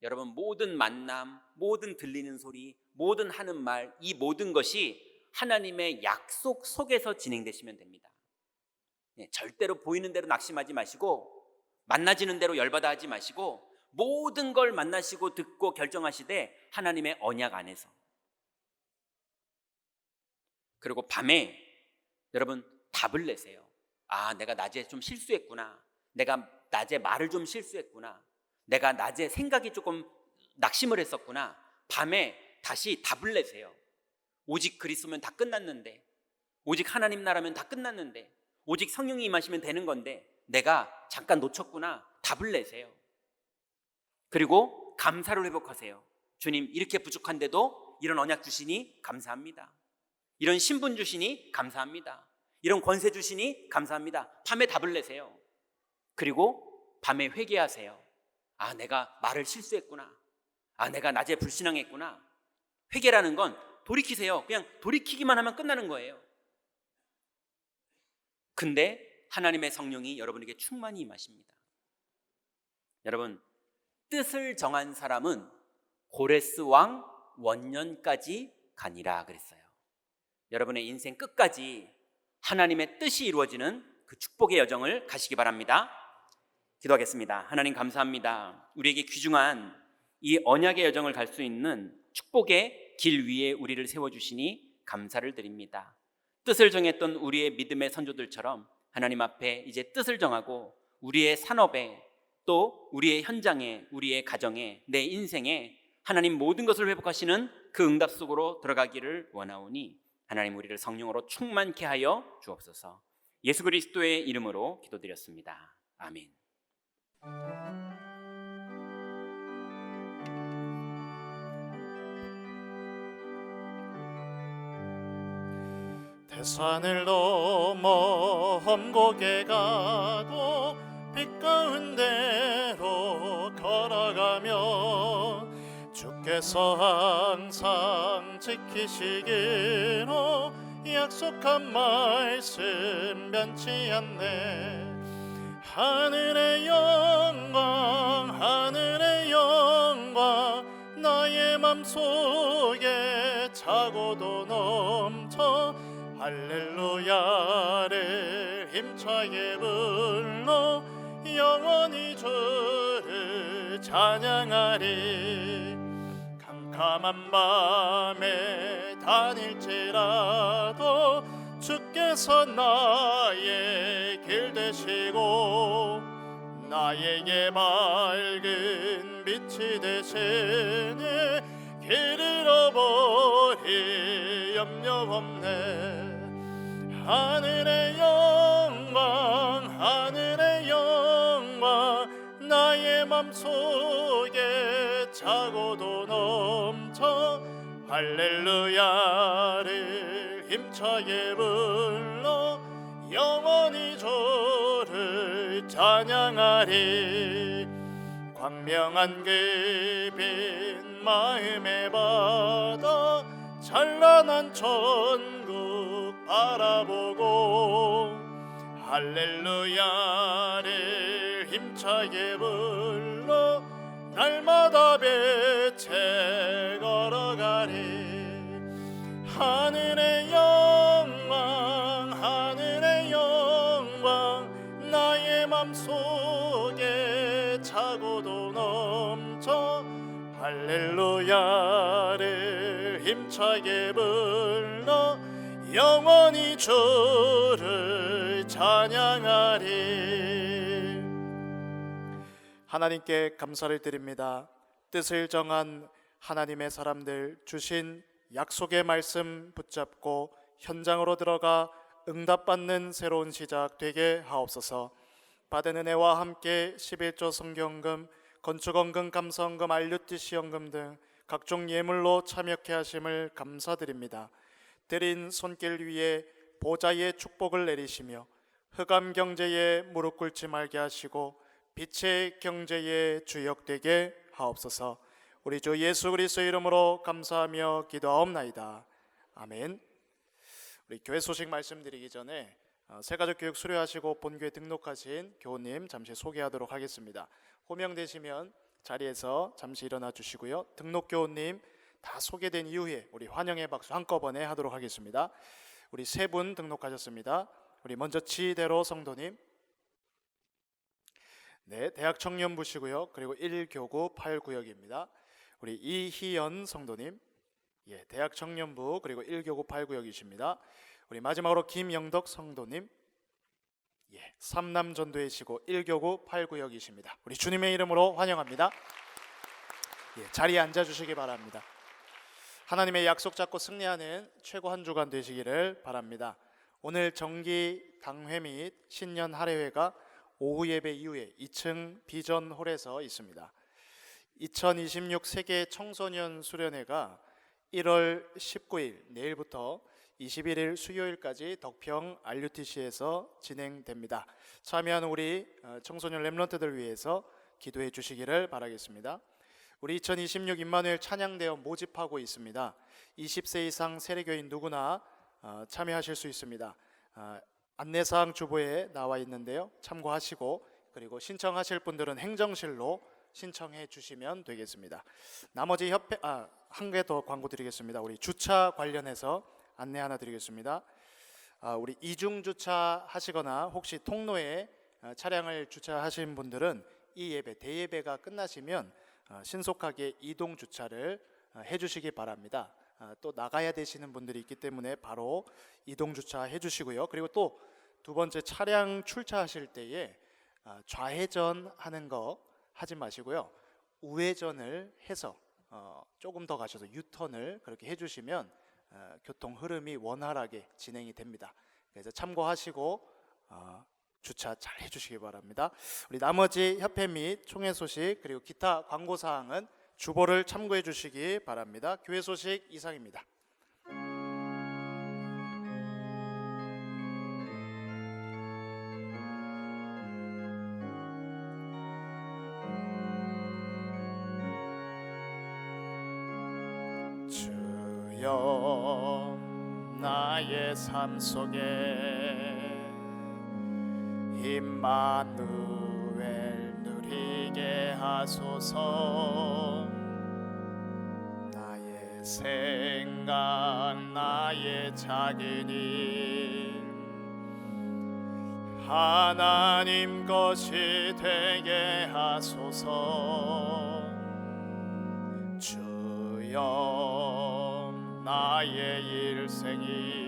여러분, 모든 만남, 모든 들리는 소리, 모든 하는 말, 이 모든 것이 하나님의 약속 속에서 진행되시면 됩니다. 절대로 보이는 대로 낙심하지 마시고, 만나지는 대로 열받아 하지 마시고, 모든 걸 만나시고 듣고 결정하시되 하나님의 언약 안에서. 그리고 밤에 여러분 답을 내세요. 아, 내가 낮에 좀 실수했구나. 내가 낮에 말을 좀 실수했구나. 내가 낮에 생각이 조금 낙심을 했었구나. 밤에 다시 답을 내세요. 오직 그리스도면 다 끝났는데, 오직 하나님 나라면 다 끝났는데, 오직 성령이 임하시면 되는 건데 내가 잠깐 놓쳤구나. 답을 내세요. 그리고 감사를 회복하세요. 주님, 이렇게 부족한데도 이런 언약 주시니 감사합니다. 이런 신분 주시니 감사합니다. 이런 권세 주시니 감사합니다. 밤에 답을 내세요. 그리고 밤에 회개하세요. 아, 내가 말을 실수했구나. 아, 내가 낮에 불신앙했구나. 회개라는 건 돌이키세요. 그냥 돌이키기만 하면 끝나는 거예요. 근데 하나님의 성령이 여러분에게 충만히 임하십니다. 여러분, 뜻을 정한 사람은 고레스 왕 원년까지 가니라 그랬어요. 여러분의 인생 끝까지 하나님의 뜻이 이루어지는 그 축복의 여정을 가시기 바랍니다. 기도하겠습니다. 하나님, 감사합니다. 우리에게 귀중한 이 언약의 여정을 갈 수 있는 축복의 길 위에 우리를 세워주시니 감사를 드립니다. 뜻을 정했던 우리의 믿음의 선조들처럼 하나님 앞에 이제 뜻을 정하고 우리의 산업에, 또 우리의 현장에, 우리의 가정에, 내 인생에 하나님 모든 것을 회복하시는 그 응답 속으로 들어가기를 원하오니 하나님, 우리를 성령으로 충만케 하여 주옵소서. 예수 그리스도의 이름으로 기도드렸습니다. 아멘. 태산을 넘어 험곡에 가도 빛 가운데로 걸어가며 주께서 항상 지키시기로 약속한 말씀 변치 않네. 하늘의 영광, 하늘의 영광, 나의 맘속에 차고도 넘쳐 할렐루야를 힘차게 불러 영원히 주를 찬양하리. 캄캄한 밤에 다닐지라도 주께서 나의 길 되시고 나에게 맑은 빛이 되시니 길 잃어버릴 염려 없네. 하늘의 영광, 하늘의 영광, 나의 맘속에 차고도 넘쳐 할렐루야를 힘차게 불러 영원히 주를 찬양하리. 광명한 그 빛 마음에 받아 찬란한 천국 바라보고 할렐루야를 힘차게 불러 날마다 빛에 걸어가리. 하늘의 영광, 하늘의 영광, 차고도 넘쳐 할렐루야를 힘차게 불러 영원히 주를 찬양하리. 하나님께 감사를 드립니다. 뜻을 정한 하나님의 사람들 주신 약속의 말씀 붙잡고 현장으로 들어가 응답받는 새로운 시작 되게 하옵소서. 받은 은혜와 함께 11조 성경금, 건축원금, 감사원금, RUTC연금 등 각종 예물로 참여케 하심을 감사드립니다. 드린 손길 위에 보좌의 축복을 내리시며 흑암 경제에 무릎 꿇지 말게 하시고 빛의 경제에 주역되게 하옵소서. 우리 주 예수 그리스도의 이름으로 감사하며 기도하옵나이다. 아멘. 우리 교회 소식 말씀드리기 전에 새가족 교육 수료하시고 본교회 등록하신 교우님 잠시 소개하도록 하겠습니다. 호명되시면 자리에서 잠시 일어나 주시고요. 등록 교우님 다 소개된 이후에 우리 환영의 박수 한꺼번에 하도록 하겠습니다. 우리 세 분 등록하셨습니다. 우리 먼저 지대로 성도님, 네, 대학 청년부시고요. 그리고 1교구 8구역입니다. 우리 이희연 성도님, 예, 대학 청년부 그리고 1교구 8구역이십니다. 우리 마지막으로 김영덕 성도님, 예, 삼남전도회시고 1교구 8구역이십니다. 우리 주님의 이름으로 환영합니다. 예, 자리에 앉아주시기 바랍니다. 하나님의 약속 잡고 승리하는 최고 한 주간 되시기를 바랍니다. 오늘 정기 당회 및 신년 할애회가 오후 예배 이후에 2층 비전홀에서 있습니다. 2026 세계 청소년 수련회가 1월 19일 내일부터 21일 수요일까지 덕평 RUTC에서 진행됩니다. 참여하는 우리 청소년 렘넌트들 위해서 기도해 주시기를 바라겠습니다. 우리 2026 임마누엘 찬양대회 모집하고 있습니다. 20세 이상 세례교인 누구나 참여하실 수 있습니다. 안내사항 주보에 나와 있는데요. 참고하시고 그리고 신청하실 분들은 행정실로 신청해 주시면 되겠습니다. 나머지 협회 한 개 더 광고 드리겠습니다. 우리 주차 관련해서 안내 하나 드리겠습니다. 우리 이중 주차 하시거나 혹시 통로에 차량을 주차하신 분들은 이 예배 대예배가 끝나시면 신속하게 이동 주차를 해주시기 바랍니다. 또 나가야 되시는 분들이 있기 때문에 바로 이동 주차해 주시고요. 그리고 또 두 번째 차량 출차하실 때에 좌회전 하는 거 하지 마시고요. 우회전을 해서 조금 더 가셔서 유턴을 그렇게 해주시면 교통 흐름이 원활하게 진행이 됩니다. 그래서 참고하시고 주차 잘 해주시기 바랍니다. 우리 나머지 협회 및 총회 소식 그리고 기타 광고 사항은 주보를 참고해 주시기 바랍니다. 교회 소식 이상입니다. 주여 나의 삶 속에 임마누엘 누리게 하소서. 나의 생각 나의 작은 일 하나님 것이 되게 하소서. 주여 나의 일생이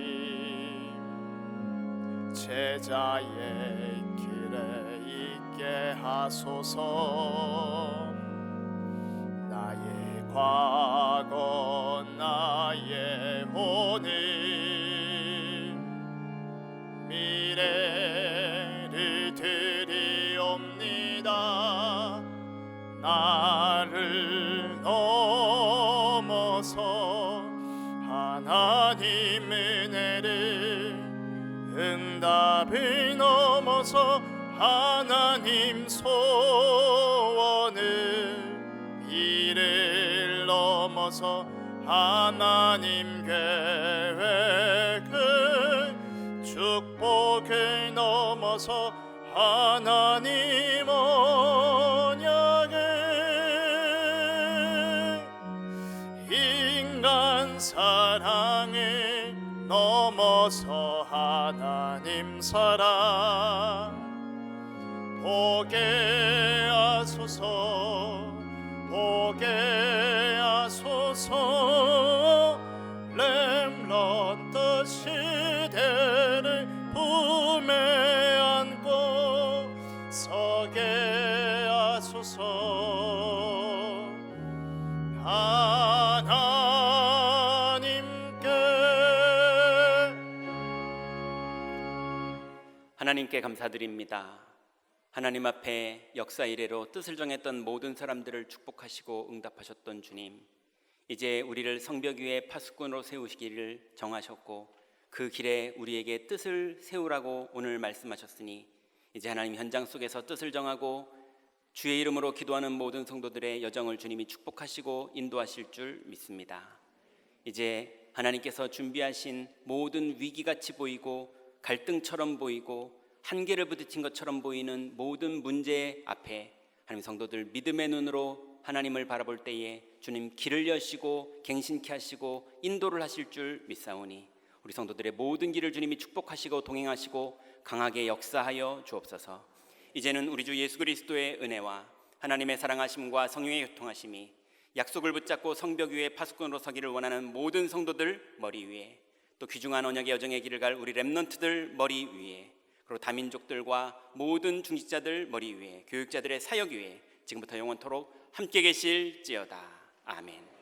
제자의 길에 있게 하소서. 나의 과거 나의 오늘 미래를 드리옵니다. 나를 넘어서 하나님 은혜를 응답을 넘어서 하나님 소원을 이를 넘어서 하나님 계획을 축복을 넘어서 하나님 언약을 인간 사랑을 넘어서 하나님 사랑 보게 하소서. 주옵소서. 하나님께 감사드립니다. 하나님 앞에 역사 이래로 뜻을 정했던 모든 사람들을 축복하시고 응답하셨던 주님, 이제 우리를 성벽 위에 파수꾼으로 세우시기를 정하셨고 그 길에 우리에게 뜻을 세우라고 오늘 말씀하셨으니 이제 하나님 현장 속에서 뜻을 정하고 주의 이름으로 기도하는 모든 성도들의 여정을 주님이 축복하시고 인도하실 줄 믿습니다. 이제 하나님께서 준비하신 모든 위기같이 보이고 갈등처럼 보이고 한계를 부딪힌 것처럼 보이는 모든 문제 앞에 하나님 성도들 믿음의 눈으로 하나님을 바라볼 때에 주님 길을 여시고 갱신케 하시고 인도를 하실 줄 믿사오니 우리 성도들의 모든 길을 주님이 축복하시고 동행하시고 강하게 역사하여 주옵소서. 이제는 우리 주 예수 그리스도의 은혜와 하나님의 사랑하심과 성령의 교통하심이 약속을 붙잡고 성벽 위에 파수꾼으로 서기를 원하는 모든 성도들 머리 위에, 또 귀중한 언약의 여정의 길을 갈 우리 렘넌트들 머리 위에, 그리고 다민족들과 모든 중직자들 머리 위에, 교육자들의 사역 위에 지금부터 영원토록 함께 계실지어다. 아멘.